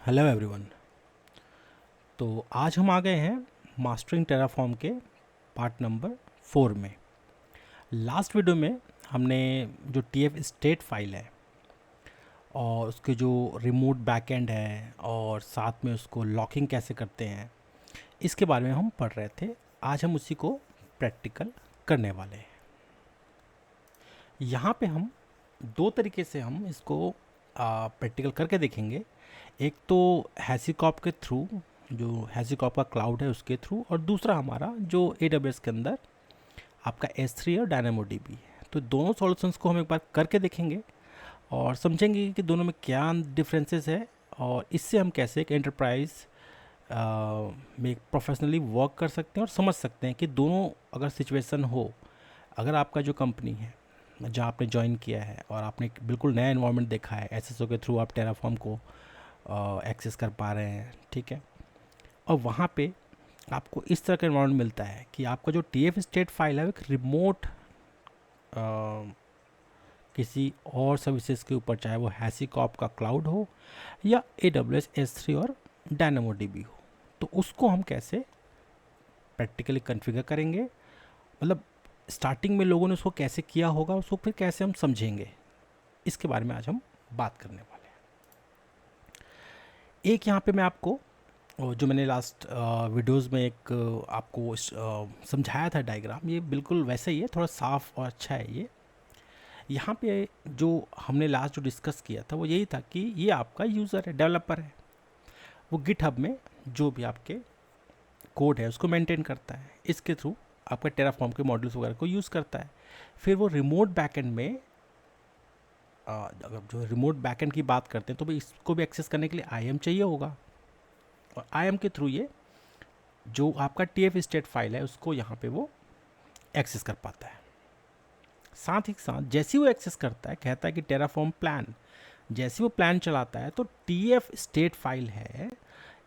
Hello everyone. तो आज हम आ गए हैं मास्टरिंग टेराफॉर्म के पार्ट नंबर 4 में। लास्ट वीडियो में हमने जो टीएफ स्टेट फाइल है और उसके जो रिमोट बैकएंड है और साथ में उसको लॉकिंग कैसे करते हैं इसके बारे में हम पढ़ रहे थे। आज हम उसी को प्रैक्टिकल करने वाले हैं। यहाँ पे हम दो तरीके से हम इसको प्रैक्टिकल करके देखेंगे। एक तो हैसीकॉप के थ्रू, जो हैसीकॉप का क्लाउड है उसके थ्रू, और दूसरा हमारा जो AWS के अंदर आपका S3 और DynamoDB है। तो दोनों सॉल्यूशंस को हम एक बार करके देखेंगे और समझेंगे कि दोनों में क्या डिफरेंसेस है और इससे हम कैसे एक एंटरप्राइज में प्रोफेशनली वर्क कर सकते हैं और समझ सकते हैं कि दोनों अगर सिचुएशन हो, अगर आपका जो कंपनी है जहाँ आपने ज्वाइन किया है और आपने एक बिल्कुल नया एनवायरनमेंट देखा है, SSO के थ्रू आप टेराफॉर्म को एक्सेस कर पा रहे हैं, ठीक है, और वहाँ पे आपको इस तरह का एनवायरनमेंट मिलता है कि आपका जो TF स्टेट फाइल है एक रिमोट किसी और सर्विसेज के ऊपर, चाहे वो हैसीकॉप का क्लाउड हो या AWS S3 और DynamoDB हो, तो उसको हम कैसे प्रैक्टिकली कॉन्फ़िगर करेंगे। मतलब स्टार्टिंग में लोगों ने उसको कैसे किया होगा, उसको फिर कैसे हम समझेंगे, इसके बारे में आज हम बात करने वाले हैं। एक यहाँ पे मैं आपको जो मैंने लास्ट वीडियोस में एक आपको समझाया था डायग्राम, ये बिल्कुल वैसा ही है, थोड़ा साफ और अच्छा है ये। यहाँ पे जो हमने लास्ट जो डिस्कस किया था वो यही था कि ये आपका यूज़र है, डेवलपर है, वो गिटहब में जो भी आपके कोड है उसको मेंटेन करता है, इसके थ्रू आपका टेराफॉर्म के मॉड्यूल्स वगैरह को यूज़ करता है। फिर वो रिमोट बैकएंड में अगर जो रिमोट बैकएंड की बात करते हैं तो भाई इसको भी एक्सेस करने के लिए IAM चाहिए होगा, और IAM के थ्रू ये जो आपका TF स्टेट फाइल है उसको यहाँ पे वो एक्सेस कर पाता है। साथ ही साथ जैसे वो एक्सेस करता है, कहता है कि टेराफॉर्म प्लान, जैसे वो प्लान चलाता है तो TF स्टेट फाइल है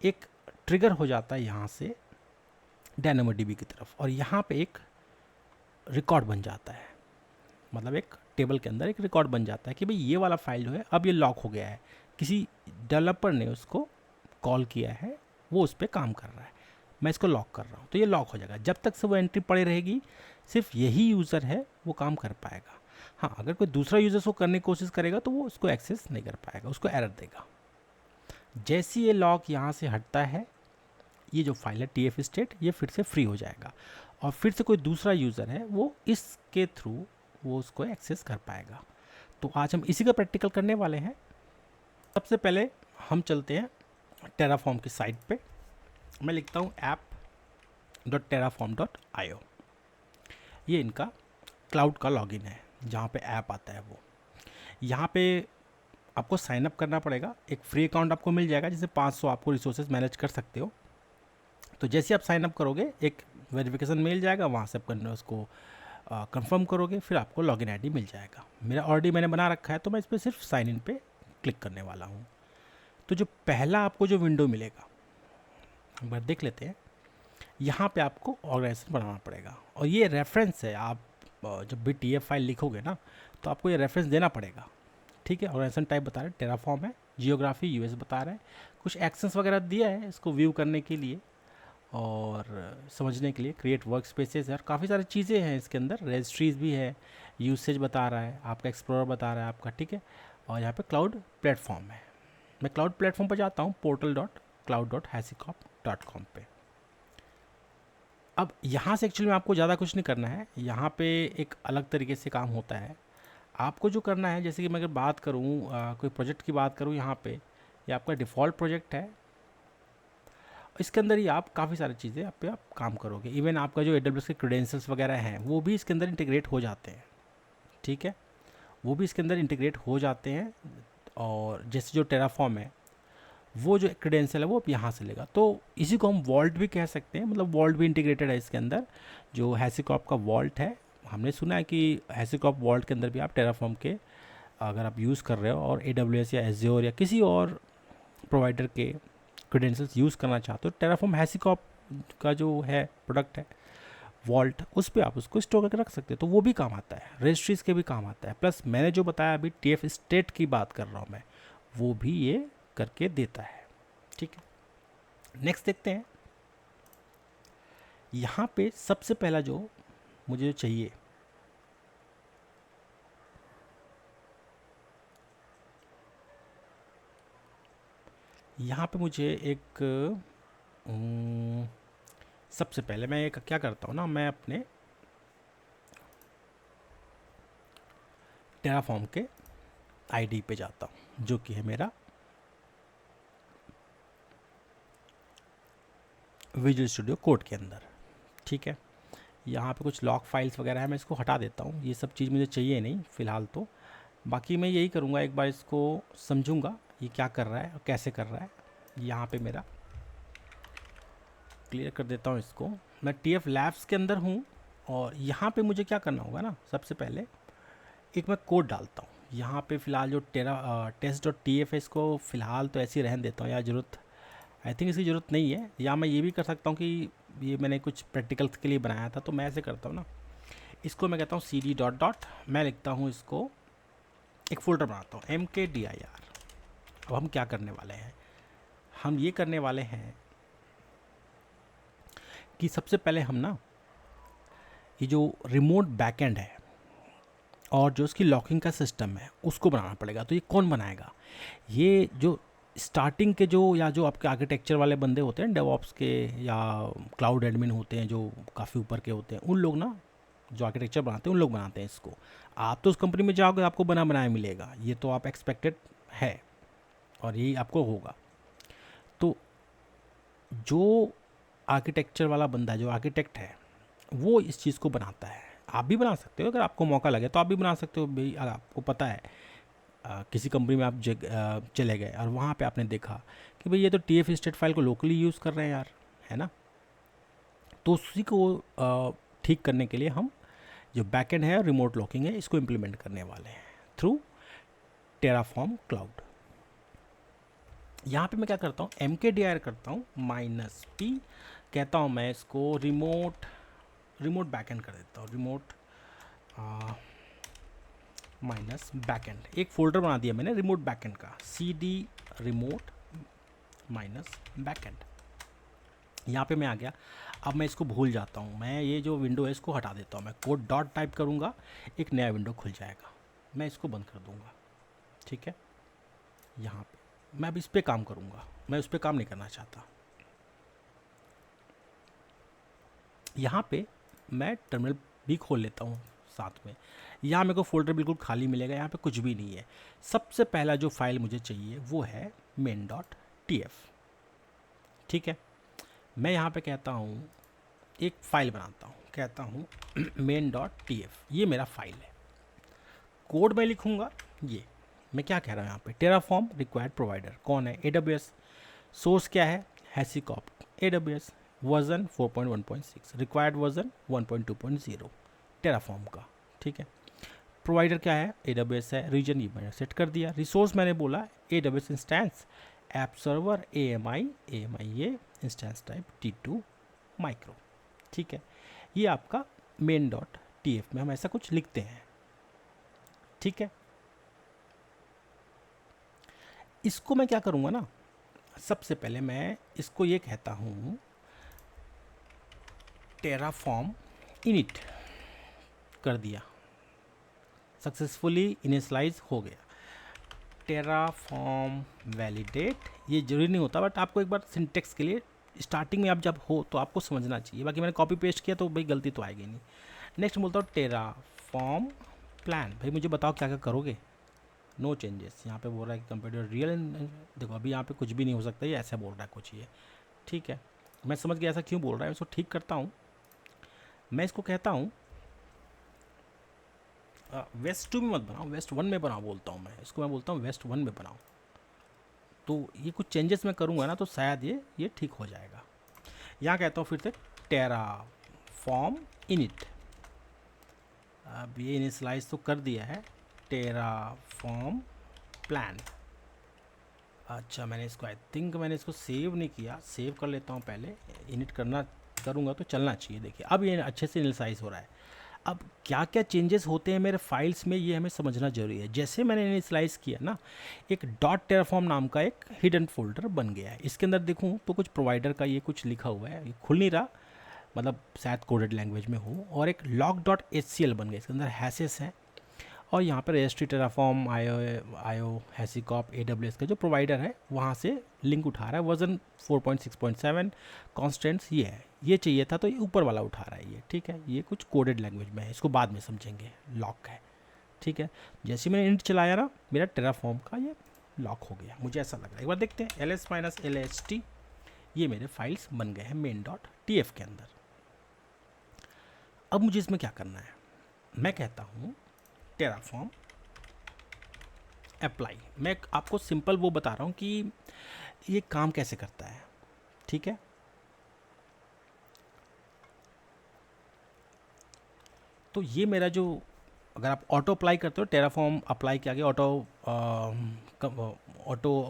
एक ट्रिगर हो जाता है यहाँ से DynamoDB की तरफ, और यहाँ पे एक रिकॉर्ड बन जाता है। मतलब एक टेबल के अंदर एक रिकॉर्ड बन जाता है कि भाई ये वाला फाइल जो है अब ये लॉक हो गया है, किसी डेवलपर ने उसको कॉल किया है, वो उस पर काम कर रहा है, मैं इसको लॉक कर रहा हूँ, तो ये लॉक हो जाएगा। जब तक से वो एंट्री पड़ी रहेगी सिर्फ यही यूज़र है वो काम कर पाएगा। हाँ, अगर कोई दूसरा यूज़र उसको करने की कोशिश करेगा तो वो उसको एक्सेस नहीं कर पाएगा, उसको एरर देगा। जैसे ये लॉक यहाँ से हटता है, ये जो फाइल है TF स्टेट ये फिर से फ्री हो जाएगा और फिर से कोई दूसरा यूज़र है वो इसके थ्रू वो उसको एक्सेस कर पाएगा। तो आज हम इसी का प्रैक्टिकल करने वाले हैं। सबसे पहले हम चलते हैं टेराफॉर्म की साइट पे। मैं लिखता हूँ app.terraform.io। ये इनका क्लाउड का लॉगिन है जहाँ पे ऐप आता है। वो यहाँ पे आपको साइन अप करना पड़ेगा, एक फ्री अकाउंट आपको मिल जाएगा जिससे 500 आपको रिसोर्सेज मैनेज कर सकते हो। तो जैसे आप साइन अप करोगे एक वेरिफिकेशन मेल जाएगा, वहाँ से आप उसको कंफर्म करोगे, फिर आपको लॉगिन आईडी मिल जाएगा। मेरा ऑलरेडी मैंने बना रखा है तो मैं इस पर सिर्फ साइन इन पे क्लिक करने वाला हूँ। तो जो पहला आपको जो विंडो मिलेगा एक बार देख लेते हैं। यहाँ पे आपको ऑर्गेनाइजेशन बनाना पड़ेगा और ये रेफरेंस है। आप जब भी TF फाइल लिखोगे ना तो आपको ये रेफरेंस देना पड़ेगा, ठीक है। ऑर्गेनाइजेशन टाइप बता रहे टेराफॉर्म है, जियोग्राफी US बता रहा है, कुछ एक्शंस वगैरह दिया है इसको व्यू करने के लिए और समझने के लिए। क्रिएट वर्क स्पेसेस है और काफ़ी सारी चीज़ें हैं इसके अंदर, रजिस्ट्रीज भी है, यूसेज बता रहा है आपका, एक्सप्लोरर बता रहा है आपका, ठीक है। और यहाँ पे क्लाउड प्लेटफॉर्म है। मैं क्लाउड प्लेटफॉर्म पर जाता हूँ, portal.cloud.hasicop.com पे। अब यहाँ से एक्चुअली में आपको ज़्यादा कुछ नहीं करना है, यहाँ पे एक अलग तरीके से काम होता है। आपको जो करना है, जैसे कि मैं अगर बात करूँ कोई प्रोजेक्ट की बात करूँ, यहाँ पे ये आपका डिफ़ॉल्ट प्रोजेक्ट है। इसके अंदर ही आप काफ़ी सारी चीज़ें आप काम करोगे। इवन आपका जो AWS के क्रेडेंशियल्स वगैरह हैं वो भी इसके अंदर इंटीग्रेट हो जाते हैं, ठीक है, वो भी इसके अंदर इंटीग्रेट हो जाते हैं। और जैसे जो टेराफॉर्म है वो जो क्रेडेंशियल है वो आप यहाँ से लेगा, तो इसी को हम वॉल्ट भी कह सकते हैं। मतलब वॉल्ट भी इंटीग्रेटेड है इसके अंदर। जो हैसीकॉप का वॉल्ट है, हमने सुना है कि हैसीकॉप वॉल्ट के अंदर भी आप टेराफॉर्म के अगर आप यूज़ कर रहे हो और AWS या Azure या किसी और प्रोवाइडर के क्रेडेंशियल्स यूज़ करना चाहते हो, टेराफॉर्म हैसीकॉप का जो है प्रोडक्ट है वॉल्ट, उस पर आप उसको स्टोर करके रख सकते हो, तो वो भी काम आता है। रजिस्ट्रीज के भी काम आता है। प्लस मैंने जो बताया अभी TF स्टेट की बात कर रहा हूँ मैं, वो भी ये करके देता है। ठीक है, नेक्स्ट देखते हैं। यहाँ पे सबसे पहला जो मुझे चाहिए, यहाँ पे मुझे एक सबसे पहले मैं एक क्या करता हूँ ना, मैं अपने टेराफॉर्म के आईडी पे जाता हूँ जो कि है मेरा विजुअल स्टूडियो कोड के अंदर। ठीक है, यहाँ पे कुछ लॉग फाइल्स वगैरह है, मैं इसको हटा देता हूँ, ये सब चीज़ मुझे चाहिए नहीं फ़िलहाल तो। बाकी मैं यही करूँगा, एक बार इसको समझूंगा ये क्या कर रहा है और कैसे कर रहा है। यहाँ पे मेरा क्लियर कर देता हूँ इसको, मैं TF लैब्स के अंदर हूँ और यहाँ पे मुझे क्या करना होगा ना, सबसे पहले एक मैं कोड डालता हूँ यहाँ पे। फ़िलहाल जो test.tf है इसको फ़िलहाल तो ऐसे ही रहने देता हूँ, या ज़रूरत आई थिंक इसकी ज़रूरत नहीं है। या मैं ये भी कर सकता हूँ कि ये मैंने कुछ प्रैक्टिकल्स के लिए बनाया था, तो मैं ऐसे करता हूँ ना, इसको मैं कहता हूँ cd डॉट डॉट, मैं लिखता हूँ इसको, एक फ़ोल्डर बनाता हूँ mkdir। अब हम क्या करने वाले हैं, हम ये करने वाले हैं कि सबसे पहले हम ना ये जो रिमोट बैकएंड है और जो उसकी लॉकिंग का सिस्टम है उसको बनाना पड़ेगा। तो ये कौन बनाएगा, ये जो स्टार्टिंग के जो, या जो आपके आर्किटेक्चर वाले बंदे होते हैं डेवऑप्स के, या क्लाउड एडमिन होते हैं जो काफ़ी ऊपर के होते हैं, उन लोग ना जो आर्किटेक्चर बनाते हैं उन लोग बनाते हैं इसको। आप तो उस कंपनी में जाओगे आपको बना बनाया मिलेगा, ये तो आप एक्सपेक्टेड है और यही आपको होगा। तो जो आर्किटेक्चर वाला बंदा, जो आर्किटेक्ट है, वो इस चीज़ को बनाता है। आप भी बना सकते हो, अगर आपको मौका लगे तो आप भी बना सकते हो भाई। अगर आपको पता है किसी कंपनी में आप चले गए और वहाँ पे आपने देखा कि भाई ये तो TF स्टेट फाइल को लोकली यूज़ कर रहे हैं यार, है ना, तो उसी को ठीक करने के लिए हम जो बैकएंड है रिमोट लॉकिंग है इसको इम्प्लीमेंट करने वाले हैं थ्रू टेराफॉर्म क्लाउड। यहाँ पे मैं क्या करता हूँ, mkdir करता हूँ -p, कहता हूँ मैं इसको रिमोट बैकएंड कर देता हूँ, रिमोट माइनस बैकएंड। एक फ़ोल्डर बना दिया मैंने रिमोट बैकएंड का, cd रिमोट माइनस बैकएंड। यहाँ पे मैं आ गया। अब मैं इसको भूल जाता हूँ, मैं ये जो विंडो है इसको हटा देता हूँ, मैं कोड डॉट टाइप करूँगा, एक नया विंडो खुल जाएगा, मैं इसको बंद कर दूँगा। ठीक है, यहाँ पे मैं अब इस पर काम करूँगा, मैं उस पर काम नहीं करना चाहता। यहाँ पे मैं टर्मिनल भी खोल लेता हूँ साथ में। यहाँ मेरे को फ़ोल्डर बिल्कुल खाली मिलेगा, यहाँ पे कुछ भी नहीं है। सबसे पहला जो फाइल मुझे चाहिए वो है main.tf। ठीक है, मैं यहाँ पे कहता हूँ एक फ़ाइल बनाता हूँ, कहता हूँ main.tf, ये मेरा फाइल है। कोड मैं लिखूँगा, ये मैं क्या कह रहा हूँ यहाँ पे, टेराफॉर्म रिक्वायर्ड प्रोवाइडर कौन है, AWS। सोर्स क्या है, HashiCorp AWS, version 4.1.6, required version 1.2.0 Terraform का। ठीक है, प्रोवाइडर क्या है, AWS है, रीजन ये मैंने सेट कर दिया। रिसोर्स मैंने बोला AWS instance, app server AMI ये इंस्टेंस टाइप T2 माइक्रो। ठीक है, ये आपका main.tf में हम ऐसा कुछ लिखते हैं। ठीक है, इसको मैं क्या करूँगा ना, सबसे पहले मैं इसको ये कहता हूँ टेराफॉर्म इनिट कर दिया, सक्सेसफुली इनिशियलाइज हो गया। टेराफॉर्म वैलिडेट, ये जरूरी नहीं होता, बट आपको एक बार सिंटेक्स के लिए स्टार्टिंग में आप जब हो तो आपको समझना चाहिए। बाकी मैंने कॉपी पेस्ट किया तो भाई गलती तो आएगी नहीं। नेक्स्ट बोलता हूँ टेराफॉर्म प्लान, भाई मुझे बताओ क्या क्या करोगे। नो चेंजेस, यहाँ पे बोल रहा है कि कंप्यूटर रियल, देखो अभी यहाँ पे कुछ भी नहीं हो सकता, ये ऐसा बोल रहा है कुछ ये। ठीक है, मैं समझ गया ऐसा क्यों बोल रहा है, इसको ठीक करता हूँ। मैं इसको कहता हूँ वेस्ट 2 में मत बनाओ, वेस्ट 1 में बनाओ बोलता हूँ मैं इसको, मैं बोलता हूँ वेस्ट 1 में बनाओ। तो ये कुछ चेंजेस मैं करूँगा ना तो शायद ये ठीक हो जाएगा। यहाँ कहता हूँ फिर से टेराफॉर्म इनिट, अब ये इनिशियलाइज तो कर दिया है, टेराफॉर्म प्लान। अच्छा, मैंने इसको आई थिंक मैंने इसको सेव नहीं किया, सेव कर लेता हूँ पहले, इनिट करूँगा तो चलना चाहिए। देखिए अब ये अच्छे से इनिशियलाइज हो रहा है। अब क्या क्या चेंजेस होते हैं मेरे फाइल्स में, ये हमें समझना जरूरी है। जैसे मैंने इनिशियलाइज किया ना, एक डॉट टेराफॉर्म नाम का एक हिडन फोल्डर बन गया है। इसके अंदर देखूँ तो कुछ प्रोवाइडर का ये कुछ लिखा हुआ है, ये खुल नहीं रहा, मतलब शायद कोडेड लैंग्वेज में हो। और एक log dot H C L बन गया, इसके अंदर हैसेस है। और यहाँ पर रजिस्ट्री टेराफॉर्म आयो हैसीकॉप AWS का जो प्रोवाइडर है वहाँ से लिंक उठा रहा है। वर्जन 4.6.7 कॉन्स्टेंट्स ये है। ये चाहिए था तो ये ऊपर वाला उठा रहा है ये, ठीक है। ये कुछ कोडेड लैंग्वेज में है, इसको बाद में समझेंगे, लॉक है, ठीक है। जैसे मैंने इंट चलाया ना, मेरा टेराफॉर्म का ये लॉक हो गया, मुझे ऐसा लग रहा है। एक बार देखते हैं, ls-lht, ये मेरे फाइल्स बन गए हैं main.tf के अंदर। अब मुझे इसमें क्या करना है, मैं कहता हूँ टेराफॉर्म अप्लाई। मैं आपको सिंपल वो बता रहा हूँ कि ये काम कैसे करता है, ठीक है। तो ये मेरा जो, अगर आप ऑटो अप्लाई करते हो, टेराफॉर्म अप्लाई के आगे ऑटो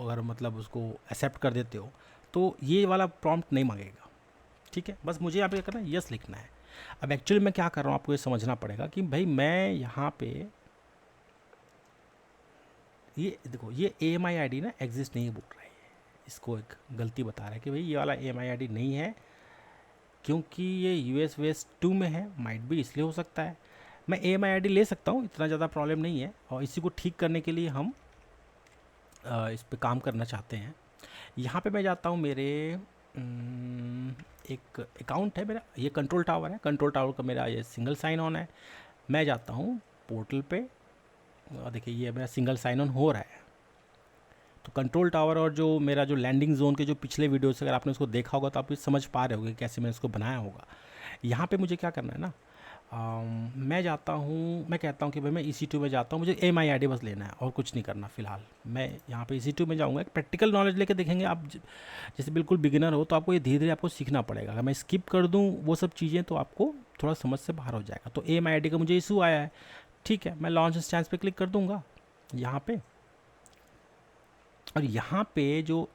अगर मतलब उसको एक्सेप्ट कर देते हो तो ये वाला प्रॉम्प्ट नहीं मांगेगा, ठीक है। बस मुझे यहाँ पे क्या करना है, यस लिखना है। अब एक्चुअली मैं क्या कर रहा हूँ आपको ये समझना पड़ेगा कि भाई मैं यहाँ पे, ये देखो, ये AMI ID ना एग्जिस्ट नहीं बोल रहा है, इसको एक गलती बता रहा है कि भाई ये वाला AMI ID नहीं है, क्योंकि ये US वेस्ट 2 में है, माइट भी इसलिए हो सकता है। मैं AMI ID ले सकता हूँ, इतना ज़्यादा प्रॉब्लम नहीं है। और इसी को ठीक करने के लिए हम इस पे काम करना चाहते हैं। यहाँ पे मैं जाता हूँ, मेरे एक अकाउंट है मेरा, ये कंट्रोल टावर है, कंट्रोल टावर का मेरा ये सिंगल साइन ऑन है। मैं जाता हूँ पोर्टल पे, और देखिए ये मेरा सिंगल साइन ऑन हो रहा है। तो कंट्रोल टावर और जो मेरा जो लैंडिंग जोन के जो पिछले वीडियो से अगर आपने उसको देखा होगा तो आप समझ पा रहे होगे कैसे मैंने इसको बनाया होगा। यहाँ पे मुझे क्या करना है ना, मैं जाता हूँ, मैं कहता हूँ कि भाई मैं EC2 में जाता हूँ, मुझे AMI ID बस लेना है और कुछ नहीं करना फ़िलहाल। मैं यहाँ पे EC2 में जाऊँगा, एक प्रैक्टिकल नॉलेज लेके देखेंगे आप। जैसे बिल्कुल बिगिनर हो तो आपको ये धीरे धीरे आपको सीखना पड़ेगा। अगर मैं स्किप कर दूँ वो सब चीज़ें तो आपको थोड़ा समझ से बाहर हो जाएगा। तो AMI ID का मुझे इशू आया है, ठीक है। मैं लॉन्च इंस्टेंस पे क्लिक कर दूँगा यहाँ पे, और यहाँ पे जो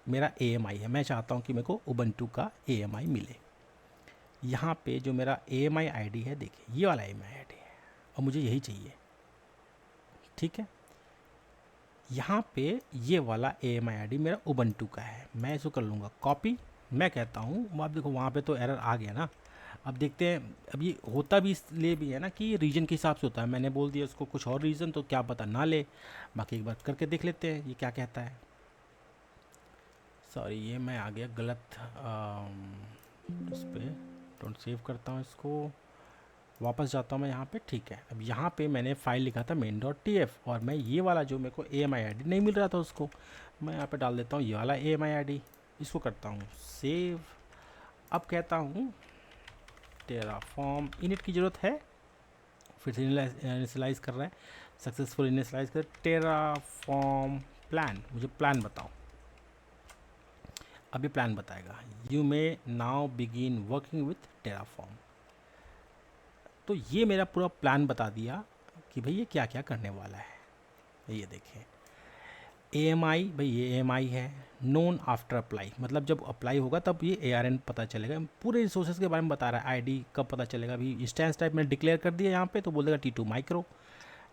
मेरा AMI है, मैं चाहता हूँ कि मेरे को उबंटू का AMI मिले। यहाँ पे जो मेरा AMI ID है, देखिए ये वाला AMI ID है और मुझे यही चाहिए, ठीक है। यहाँ पे ये वाला AMI ID मेरा उबंटू का है, मैं इसको कर लूँगा कॉपी। मैं कहता हूँ, आप देखो वहाँ पे तो एरर आ गया ना। अब देखते हैं, अब ये होता भी इसलिए भी है ना कि रीजन के हिसाब से होता है। मैंने बोल दिया उसको कुछ और रीज़न, तो क्या पता ना ले। बाकी एक बार करके देख लेते हैं ये क्या कहता है। सॉरी, ये मैं आ गया गलत उस पर। डोंट सेव करता हूँ इसको, वापस जाता हूँ मैं यहाँ पे, ठीक है। अब यहाँ पे मैंने फाइल लिखा था main.tf, और मैं ये वाला जो मेरे को AMI ID नहीं मिल रहा था उसको मैं यहाँ पे डाल देता हूँ ये वाला AMI ID। इसको करता हूँ सेव। अब कहता हूँ टेराफॉर्म इनिट की ज़रूरत है, फिर से इनिशियलाइज़ कर रहा है, सक्सेसफुल इनिशियलाइज़ कर। टेराफॉर्म प्लान, मुझे प्लान बताओ। अभी प्लान बताएगा, you may now begin working with Terraform. तो ये मेरा पूरा प्लान बता दिया कि भाई ये क्या क्या करने वाला है। ये देखें AMI, भाई ये AMI है, नोन आफ्टर अप्लाई, मतलब जब अप्लाई होगा तब ये ARN पता चलेगा। पूरे रिसोर्सेज के बारे में बता रहा है, ID कब पता चलेगा। अभी इंस्टेंस टाइप में डिक्लेयर कर दिया यहाँ पे, तो बोलेगा T2 माइक्रो।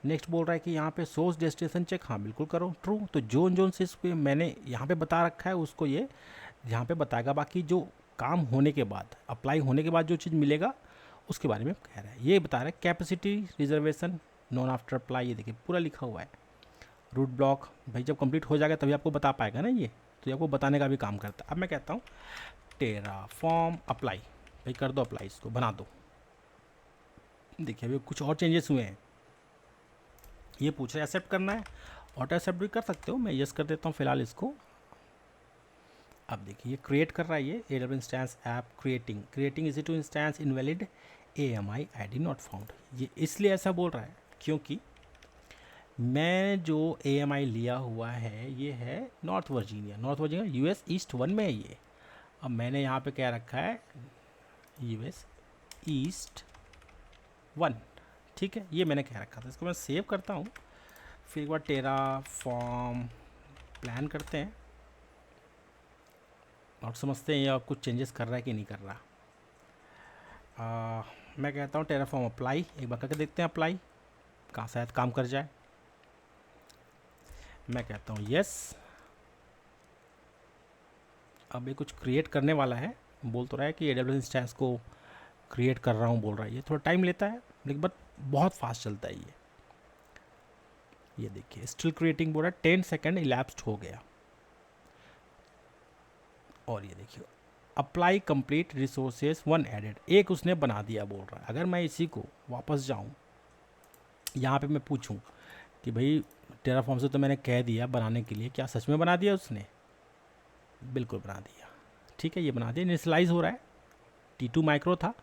नेक्स्ट बोल रहा है कि यहाँ पे सोर्स डेस्टिनेशन चेक, हाँ बिल्कुल करो, ट्रू। तो जोन जोन से इसको मैंने यहाँ पे बता रखा है, उसको ये यहाँ पे बताएगा। बाकी जो काम होने के बाद, अप्लाई होने के बाद जो चीज़ मिलेगा उसके बारे में कह रहा है। ये बता रहा है capacity reservation non after apply, ये देखिए पूरा लिखा हुआ है। रूट ब्लॉक, भाई जब कंप्लीट हो जाएगा तभी आपको बता पाएगा ना ये, तो ये आपको बताने का भी काम करता है। अब मैं कहता हूँ टेराफॉर्म अप्लाई, भाई कर दो अप्लाई, इसको बना दो। देखिए अभी कुछ और चेंजेस हुए हैं। ये पूछ रहा है एक्सेप्ट करना है, ऑटो एक्सेप्ट भी कर सकते हो, मैं यस कर देता हूँ फिलहाल इसको। अब देखिए ये क्रिएट कर रहा है, ये AWS instance app creating EC2 instance invalid AMI ID not found. ये इसलिए ऐसा बोल रहा है क्योंकि मैं जो AMI लिया हुआ है ये है नॉर्थ वर्जीनिया US ईस्ट 1 में है ये। अब मैंने यहाँ पे क्या रखा है, US ईस्ट 1, ठीक है। ये मैंने क्या रखा था, इसको मैं सेव करता हूँ। फिर एक बार टेराफॉर्म प्लान करते हैं और समझते हैं ये कुछ चेंजेस कर रहा है कि नहीं कर रहा। मैं कहता हूँ टेराफॉर्म अप्लाई, एक बार करके देखते हैं अप्लाई, कहाँ शायद काम कर जाए। मैं कहता हूँ यस। अब ये कुछ क्रिएट करने वाला है, बोल तो रहा है कि AWS इंस्टेंस को क्रिएट कर रहा हूँ बोल रहा है। ये थोड़ा टाइम लेता है लेकिन बट बहुत फास्ट चलता है ये देखिए स्टिल क्रिएटिंग बोल रहा है, 10 सेकेंड इलैप्स्ड हो गया। और ये देखिए अप्लाई कंप्लीट रिसोर्सेज 1 एडेड, एक उसने बना दिया बोल रहा है। अगर मैं इसी को वापस जाऊँ यहाँ पे मैं पूछूं कि भाई टेराफॉर्म से तो मैंने कह दिया बनाने के लिए, क्या सच में बना दिया उसने? बिल्कुल बना दिया। ठीक है, ये बना दिया, इनिशियलाइज हो रहा है। T2 माइक्रो था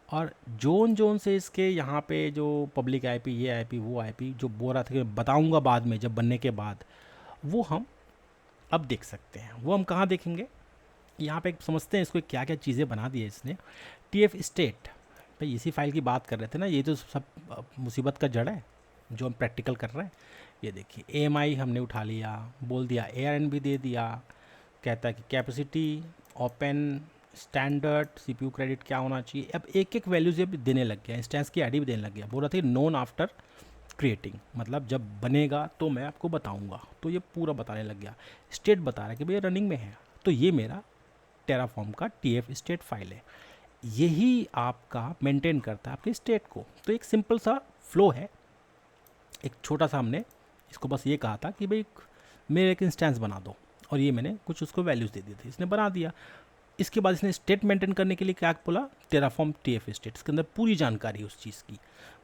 और जोन जोन से इसके यहाँ पे जो पब्लिक आईपी, ये आईपी, वो आईपी जो बोल रहा था कि बताऊँगा बाद में जब बनने के बाद, वो हम अब देख सकते हैं। वो हम कहाँ देखेंगे? यहाँ पे समझते हैं इसको क्या क्या चीज़ें बना दी है इसने। TF स्टेट, भाई इसी फाइल की बात कर रहे थे ना, ये तो सब मुसीबत का जड़ है जो हम प्रैक्टिकल कर रहे हैं। ये देखिए AMI हमने उठा लिया, बोल दिया ARN भी दे दिया, कहता है कि capacity, open, standard, CPU credit क्या होना चाहिए। अब एक एक वैल्यूज भी देने लग गया, इंस्टेंस की आईडी भी देने लग गया। बोल रहा था नोन आफ्टर क्रिएटिंग, मतलब जब बनेगा तो मैं आपको बताऊंगा, तो ये पूरा बताने लग गया। स्टेट बता रहा है कि भैया रनिंग में है, तो ये मेरा टेराफॉर्म का TF स्टेट फाइल है, यही आपका मेंटेन करता है आपके स्टेट को। तो एक सिंपल सा फ्लो है, एक छोटा सा हमने इसको बस ये कहा था कि भाई मेरे एक इंस्टेंस बना दो, और ये मैंने कुछ उसको वैल्यूज़ दे दी थी, इसने बना दिया। इसके बाद इसने स्टेट मेंटेन करने के लिए क्या बोला? टेराफॉर्म TF स्टेट, इसके अंदर पूरी जानकारी उस चीज़ की।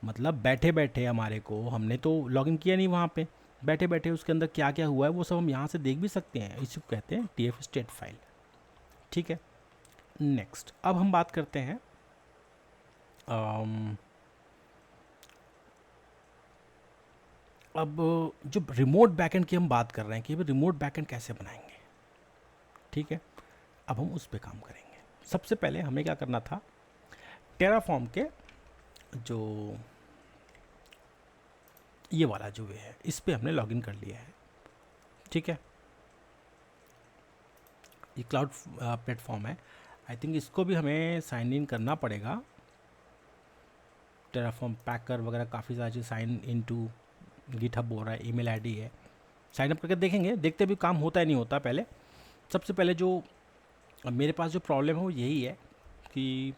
मतलब बैठे बैठे हमारे को, हमने तो लॉगिन किया नहीं वहाँ पे, बैठे बैठे उसके अंदर क्या क्या हुआ है वो सब हम यहाँ से देख भी सकते हैं। इसी को कहते हैं TF स्टेट फाइल। ठीक है, नेक्स्ट अब हम बात करते हैं अब जो रिमोट बैकएंड की हम बात कर रहे हैं कि रिमोट बैकएंड कैसे बनाएंगे। ठीक है, अब हम उस पर काम करेंगे। सबसे पहले हमें क्या करना था, टेराफॉर्म के जो ये वाला जो वे है, इस पे हमने लॉगिन कर लिया है। ठीक है, ये क्लाउड प्लेटफॉर्म है, आई थिंक इसको भी हमें साइन इन करना पड़ेगा। टेराफॉर्म पैकर वगैरह काफ़ी सारी चीज़, साइन इन टू गिटहब हो रहा है, ईमेल आईडी है, साइन अप करके देखेंगे, देखते भी काम होता है नहीं होता। पहले सबसे पहले जो मेरे पास जो प्रॉब्लम है वो यही है कि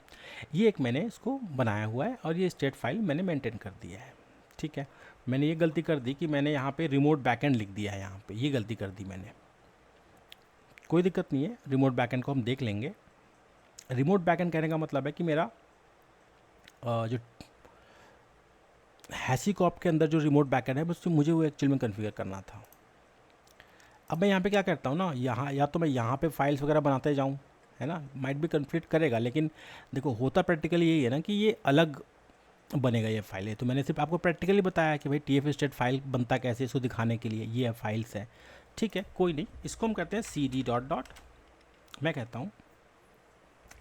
ये एक मैंने इसको बनाया हुआ है और ये स्टेट फाइल मैंने मेंटेन कर दिया है। ठीक है, मैंने ये गलती कर दी कि मैंने यहाँ पे रिमोट बैकएंड लिख दिया है, यहाँ पे ये गलती कर दी मैंने। कोई दिक्कत नहीं है, रिमोट बैकएंड को हम देख लेंगे। रिमोट बैकएंड कहने का मतलब है कि मेरा जो हैसीकॉप के अंदर जो रिमोट बैकएंड है बस मुझे वो एक्चुअल में कॉन्फ़िगर करना था। अब मैं यहाँ पे क्या करता हूँ ना, यहाँ या तो मैं यहाँ पे फाइल्स वगैरह बनाते जाऊँ, है ना, माइट भी कन्फ्लिक्ट करेगा, लेकिन देखो होता प्रैक्टिकली यही है ना कि ये अलग बनेगा ये फाइल है। तो मैंने सिर्फ आपको प्रैक्टिकली बताया कि भाई TF स्टेट फाइल बनता कैसे, इसको दिखाने के लिए ये फाइल्स है। ठीक है, कोई नहीं, इसको हम करते हैं CD डॉट डॉट, मैं कहता हूँ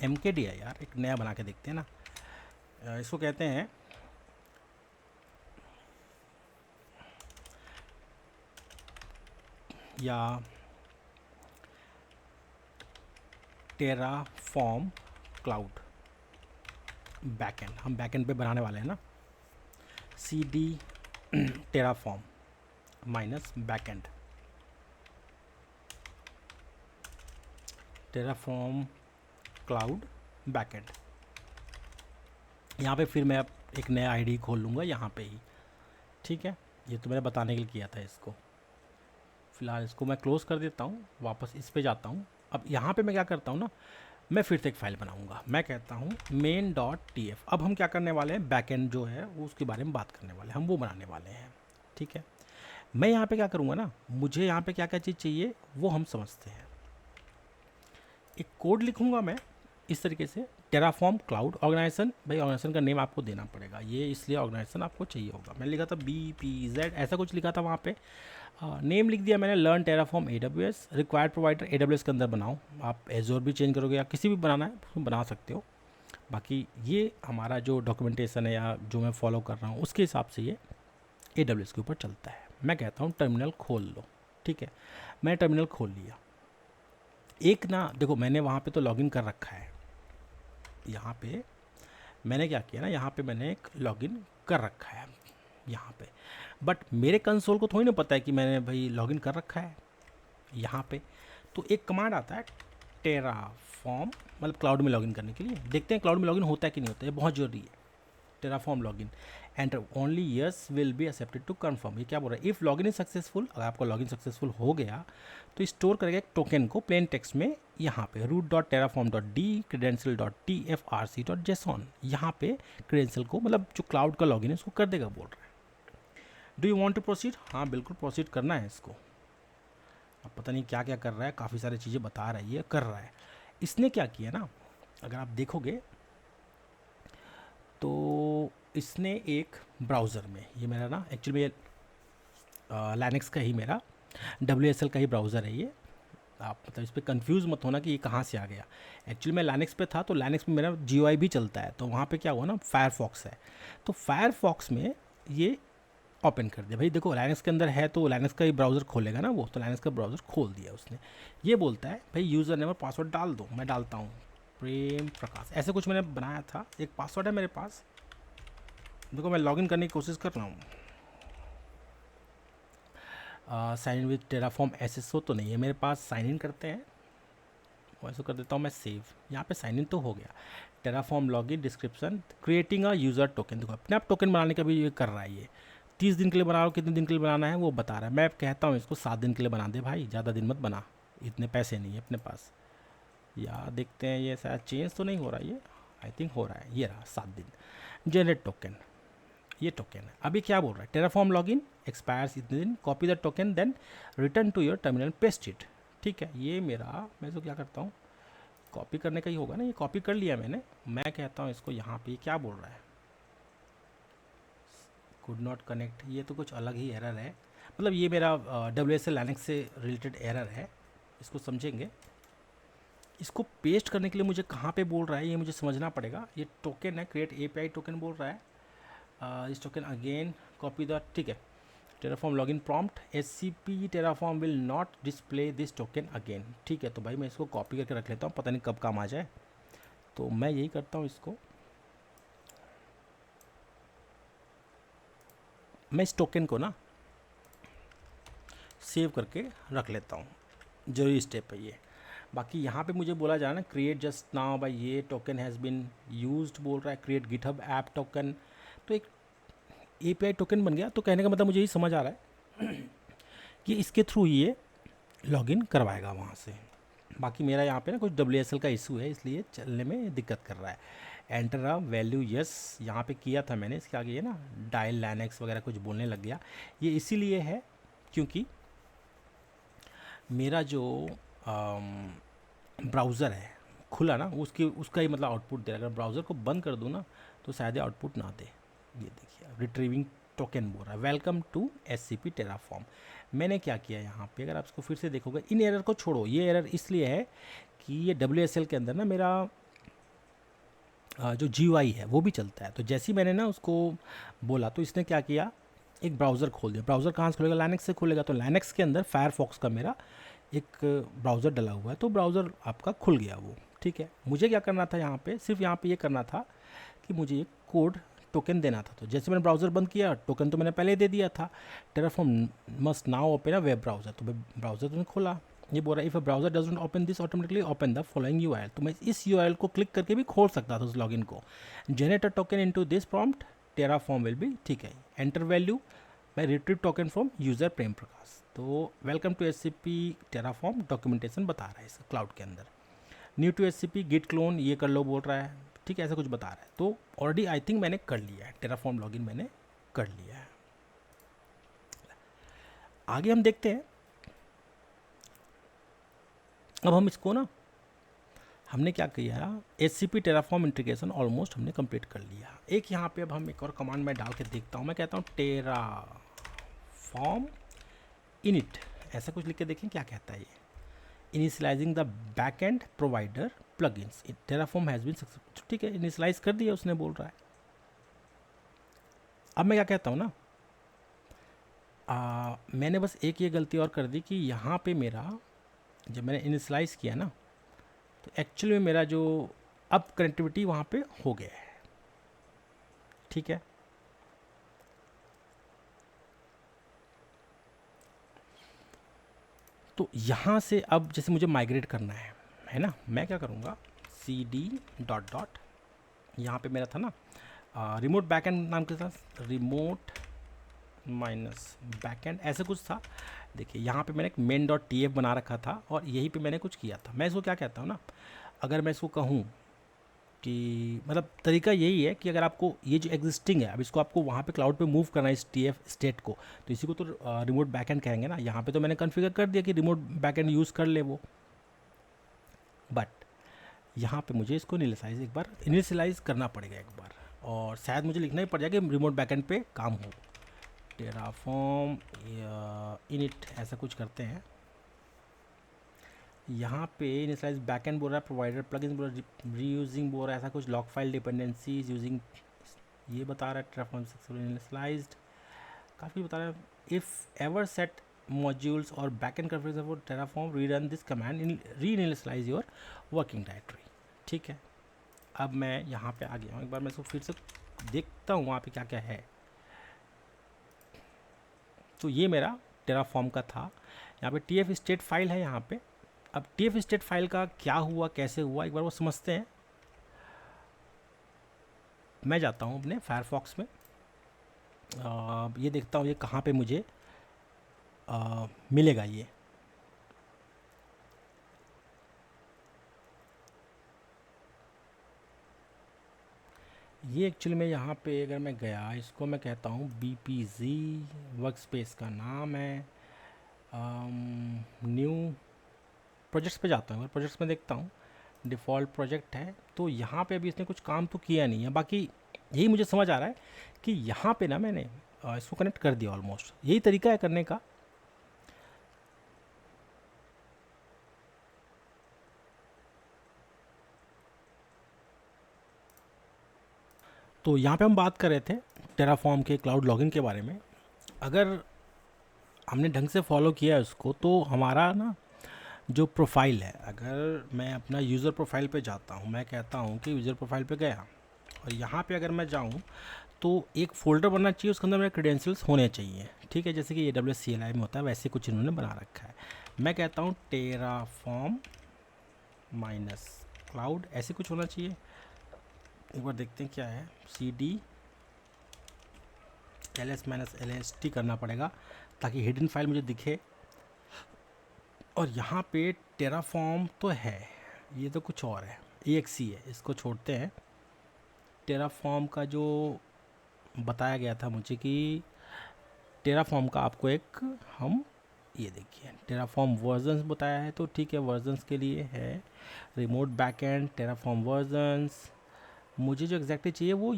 MKD है यार, एक नया बना के देखते हैं ना। इसको कहते हैं या टेराफॉर्म क्लाउड बैकएंड, हम बैकएंड पे बनाने वाले हैं ना। CD Terraform minus backend, Terraform cloud backend. यहाँ पे फिर मैं अब एक नया आईडी खोल लूँगा यहाँ पे ही। ठीक है, ये तो मैंने बताने के लिए किया था इसको। फिलहाल इसको मैं क्लोज़ कर देता हूँ, वापस इस पे जाता हूँ। अब यहाँ पे मैं क्या करता हूँ ना, मैं फिर से एक फ़ाइल बनाऊँगा, मैं कहता हूँ main.tf। अब हम क्या करने वाले हैं, बैकएंड जो है वो उसके बारे में बात करने वाले हैं, हम वो बनाने वाले हैं। ठीक है, मैं यहाँ पे क्या करूँगा ना, मुझे यहाँ पे क्या क्या चीज़ चाहिए वो हम समझते हैं। एक कोड लिखूँगा मैं इस तरीके से, टेराफॉर्म क्लाउड ऑर्गेनाइजेशन। भाई ऑर्गेनाइजेशन का नेम आपको देना पड़ेगा, ये इसलिए ऑर्गेनाइजेशन आपको चाहिए होगा। मैंने लिखा था BPZ, ऐसा कुछ लिखा था वहाँ पे। नेम लिख दिया मैंने, learn Terraform AWS, required provider AWS के अंदर बनाओ। आप एजोर भी चेंज करोगे या किसी भी बनाना है उसमें बना सकते हो। बाकी ये हमारा जो डॉक्यूमेंटेशन है या जो मैं फॉलो कर रहा हूँ उसके हिसाब से ये AWS के ऊपर चलता है। मैं कहता हूँ टर्मिनल खोल लो। ठीक है, मैं टर्मिनल खोल लिया। एक ना देखो मैंने वहाँ पे तो लॉगिन कर रखा है, यहाँ पे मैंने क्या किया ना, यहाँ पे मैंने एक लॉगिन कर रखा है यहाँ पे, बट मेरे कंसोल को थोड़ी ना पता है कि मैंने भाई लॉगिन कर रखा है यहाँ पे। तो एक कमांड आता है टेराफॉर्म, मतलब क्लाउड में लॉगिन करने के लिए। देखते हैं क्लाउड में लॉगिन होता है कि नहीं होता है, ये बहुत ज़रूरी है। Terraform login enter only yes will be accepted to confirm. ये क्या बोल रहा है, इफ़ लॉगिन इज सक्सेसफुल, अगर आपका लॉगिन सक्सेसफुल हो गया तो स्टोर करेगा एक टोकन को प्लेन टेक्स्ट में यहाँ पे root.terraform.d credential.tfrc.json, यहाँ पे क्रेडेंशियल को, मतलब जो क्लाउड का लॉगिन है उसको कर देगा, बोल रहा है। Do you want to proceed, हाँ बिल्कुल प्रोसीड करना है इसको। अब पता नहीं क्या क्या कर रहा है, काफ़ी सारी चीज़ें बता रहा है, ये कर रहा है। इसने क्या किया ना, अगर आप देखोगे तो इसने एक ब्राउज़र में, ये मेरा ना एक्चुअली ये लाइनक्स का ही, मेरा WSL का ही ब्राउज़र है ये। आप मतलब इस पर कन्फ्यूज़ मत होना कि ये कहाँ से आ गया। एक्चुअली मैं लाइनक्स पे था, तो लाइनक्स में मेरा GUI भी चलता है, तो वहाँ पे क्या हुआ ना, फायरफॉक्स है, तो फायरफॉक्स में ये ओपन कर दिया। भाई देखो लाइनक्स के अंदर है तो लाइनक्स का ही ब्राउज़र खोलेगा ना वो, तो लाइनक्स का ब्राउज़र खोल दिया उसने। ये बोलता है भाई यूज़र नेम और पासवर्ड डाल दो, मैं डालता हूँ प्रेम प्रकाश, ऐसे कुछ मैंने बनाया था, एक पासवर्ड है मेरे पास। देखो मैं लॉगिन करने की कोशिश कर रहा हूँ, sign in with Terraform SSO तो नहीं है मेरे पास, साइन इन करते हैं, वैसे कर देता हूँ मैं सेव। यहाँ पे साइन इन तो हो गया, Terraform login description creating a user token. देखो अपने आप टोकन बनाने का भी ये कर रहा है, ये 30 दिन के लिए बना रहा हूँ, कितने दिन के लिए बनाना है वो बता रहा है। मैं कहता हूँ इसको 7 दिन के लिए बना दे भाई, ज़्यादा दिन मत बना, इतने पैसे नहीं है अपने पास। या देखते हैं ये शायद चेंज तो नहीं हो रहा, ये आई थिंक हो रहा है, ये रहा 7 दिन। जनरेट टोकन, ये टोकन है। अभी क्या बोल रहा है, टेराफॉर्म लॉगिन एक्सपायर्स इतने दिन, copy the token then return to your terminal paste it. ठीक है, ये मेरा, मैं तो क्या करता हूँ, कॉपी करने का ही होगा ना, ये कॉपी कर लिया मैंने। मैं कहता हूँ इसको यहाँ पे, क्या बोल रहा है, कुड नॉट कनेक्ट, ये तो कुछ अलग ही एरर है, मतलब ये मेरा WSL लाइनक्स से रिलेटेड एरर है, इसको समझेंगे। इसको पेस्ट करने के लिए मुझे कहाँ पे बोल रहा है ये मुझे समझना पड़ेगा। ये टोकन है, क्रिएट API टोकन बोल रहा है, इस टोकन अगेन कॉपी द, ठीक है, Terraform login prompt SCP Terraform will not display this token again. ठीक है, तो भाई मैं इसको कॉपी करके रख लेता हूँ, पता नहीं कब काम आ जाए, तो मैं यही करता हूँ, इसको मैं इस टोकन को ना सेव करके रख लेता हूँ, जरूरी स्टेप है ये। बाकी यहाँ पे मुझे बोला जा रहा है ना, क्रिएट जस्ट नाउ भाई, ये टोकन हैज़ बिन यूज्ड बोल रहा है, क्रिएट गिटहब ऐप टोकन, तो एक API टोकन बन गया। तो कहने का मतलब मुझे यही समझ आ रहा है कि इसके थ्रू ये लॉगिन करवाएगा वहाँ से। बाकी मेरा यहाँ पे ना कुछ WSL का इशू है, इसलिए चलने में दिक्कत कर रहा है। एंटर अ वैल्यू यस, यहाँ पे किया था मैंने, इसके आगे ये ना डायल लाइनक्स वगैरह कुछ बोलने लग गया। ये इसीलिए है क्योंकि मेरा जो ब्राउज़र है खुला ना, उसका ही मतलब आउटपुट दे रहा है। अगर ब्राउज़र को बंद कर दूँ ना तो शायद आउटपुट ना दे। ये देखिए रिट्रीविंग टोकन बोल रहा है, वेलकम टू SCP टेराफॉर्म। मैंने क्या किया यहाँ पे, अगर आप इसको फिर से देखोगे, इन एरर को छोड़ो, ये एरर इसलिए है कि ये WSL के अंदर ना मेरा जो GUI है वो भी चलता है। तो जैसे ही मैंने ना उसको बोला तो इसने क्या किया, एक ब्राउज़र खोल दिया। ब्राउज़र कहाँ से खोलेगा, लाइनक्स से खोलेगा। तो लाइनक्स के अंदर फायरफॉक्स का मेरा एक ब्राउज़र डला हुआ है, तो ब्राउज़र आपका खुल गया वो। ठीक है, मुझे क्या करना था यहाँ पे, सिर्फ यहाँ पे ये करना था कि मुझे एक कोड टोकन देना था। तो जैसे मैंने ब्राउज़र बंद किया, टोकन तो मैंने पहले ही दे दिया था, Terraform must now open a web browser. तो ब्राउज़र तो खोला, ये बोल रहा है if a browser doesn't open this automatically open the following URL। तो मैं इस URL को क्लिक करके भी खोल सकता था उस लॉगिन को। Generate a token into this prompt Terraform will be, ठीक है, एंटर वैल्यू, मैं retrieve token from user Prem Prakash. तो welcome to SCP Terraform documentation बता रहा है इस क्लाउड के अंदर। New to SCP git clone ये कर लो बोल रहा है, ठीक है, ऐसा कुछ बता रहा है। तो ऑलरेडी आई थिंक मैंने कर लिया है, टेराफॉर्म लॉगिन मैंने कर लिया है। आगे हम देखते हैं। अब हम इसको ना, हमने क्या किया, SCP टेराफॉर्म इंटीग्रेशन ऑलमोस्ट हमने कंप्लीट कर लिया। एक यहाँ पे अब हम एक और कमांड में डाल के देखता हूँ। मैं कहता हूँ टेराफॉर्म इनिट, ऐसा कुछ लिख के देखें क्या कहता है ये। Initializing the backend provider plugins, Terraform has been successful. ठीक है, इनिशियलाइज कर दिया उसने, बोल रहा है। अब मैं क्या कहता हूँ ना, मैंने बस एक ये गलती और कर दी कि यहाँ पे मेरा जब मैंने इनिशियलाइज़ किया ना, तो एक्चुअली में मेरा जो अब कनेक्टिविटी वहाँ पे हो गया है। ठीक है। तो यहाँ से अब जैसे मुझे माइग्रेट करना है ना, मैं क्या करूँगा, सी डी डॉट डॉट, यहाँ पे मेरा था ना रिमोट बैकएंड नाम के साथ, रिमोट माइनस बैकएंड ऐसे कुछ था। देखिए यहाँ पे मैंने एक मेन डॉट टी एफ बना रखा था और यहीं पे मैंने कुछ किया था। मैं इसको क्या कहता हूँ ना, अगर मैं इसको कहूँ कि मतलब तरीका यही है कि अगर आपको ये जो एग्जिस्टिंग है, अब इसको आपको वहाँ पे क्लाउड पे मूव करना है इस टी एफ स्टेट को, तो इसी को तो रिमोट बैकएंड कहेंगे ना। यहाँ पे तो मैंने कॉन्फ़िगर कर दिया कि रिमोट बैकएंड यूज़ कर ले वो, बट यहाँ पे मुझे इसको इनिशियलाइज एक बार इनिशियलाइज करना पड़ेगा एक बार, और शायद मुझे लिखना ही पड़ जाएगा कि रिमोट बैकएंड पे काम हो। टेराफॉर्म इनिट ऐसा कुछ करते हैं। यहाँ पे इनिशियलाइज बैकएंड बोल रहा है, प्रोवाइडर प्लगइन्स बोल रहा है, रीयूजिंग बोल रहा है, ऐसा कुछ लॉक फाइल डिपेंडेंसीज यूजिंग ये बता रहा है। टेराफॉर्म सक्सेसफुली इनिशियलाइज्ड काफ़ी बता रहा है। If ever set modules or backend configuration for Terraform, rerun this command, reinitialize your working directory। ठीक है, अब मैं यहाँ पे आ गया हूँ, एक बार मैं इसको फिर से देखता हूँ वहाँ पे क्या क्या है। तो ये मेरा Terraform का था, यहाँ पे tf state फाइल है यहाँ पे। अब tf state फाइल का क्या हुआ, कैसे हुआ, एक बार वो समझते हैं। मैं जाता हूँ अपने फायरफॉक्स में, ये देखता हूँ ये कहाँ पे मुझे मिलेगा। ये एक्चुअली में यहाँ पे अगर मैं गया, इसको मैं कहता हूँ BPZ, वर्क स्पेस का नाम है। न्यू प्रोजेक्ट्स पे जाता हूँ, प्रोजेक्ट्स में देखता हूँ डिफ़ॉल्ट प्रोजेक्ट है। तो यहाँ पे अभी इसने कुछ काम तो किया नहीं है, बाकी यही मुझे समझ आ रहा है कि यहाँ पे ना मैंने इसको कनेक्ट कर दिया ऑलमोस्ट। यही तरीका है करने का। तो यहाँ पे हम बात कर रहे थे टेराफॉर्म के क्लाउड लॉगिन के बारे में। अगर हमने ढंग से फॉलो किया उसको, तो हमारा ना जो प्रोफाइल है, अगर मैं अपना यूज़र प्रोफाइल पे जाता हूँ, मैं कहता हूँ कि यूज़र प्रोफाइल पे गया और यहाँ पे अगर मैं जाऊँ तो एक फ़ोल्डर बनना चाहिए, उसके अंदर मेरे क्रेडेंशियल्स होने चाहिए। ठीक है, जैसे कि AWS CLI में होता है वैसे कुछ इन्होंने बना रखा है। मैं कहता हूँ टेराफॉर्म माइनस क्लाउड, ऐसे कुछ होना चाहिए। एक बार देखते हैं क्या है। CD ls-lst करना पड़ेगा ताकि हिडन फाइल मुझे दिखे। और यहाँ पे टेराफॉर्म तो है, ये तो कुछ और है, exe है, इसको छोड़ते हैं। टेराफॉर्म का जो बताया गया था मुझे कि टेराफॉर्म का आपको एक हम ये देखिए टेराफॉर्म वर्जन्स बताया है, तो ठीक है, वर्जन्स के लिए है रिमोट बैकएंड टेराफॉर्म वर्जन्स। मुझे जो एग्जैक्टली चाहिए वो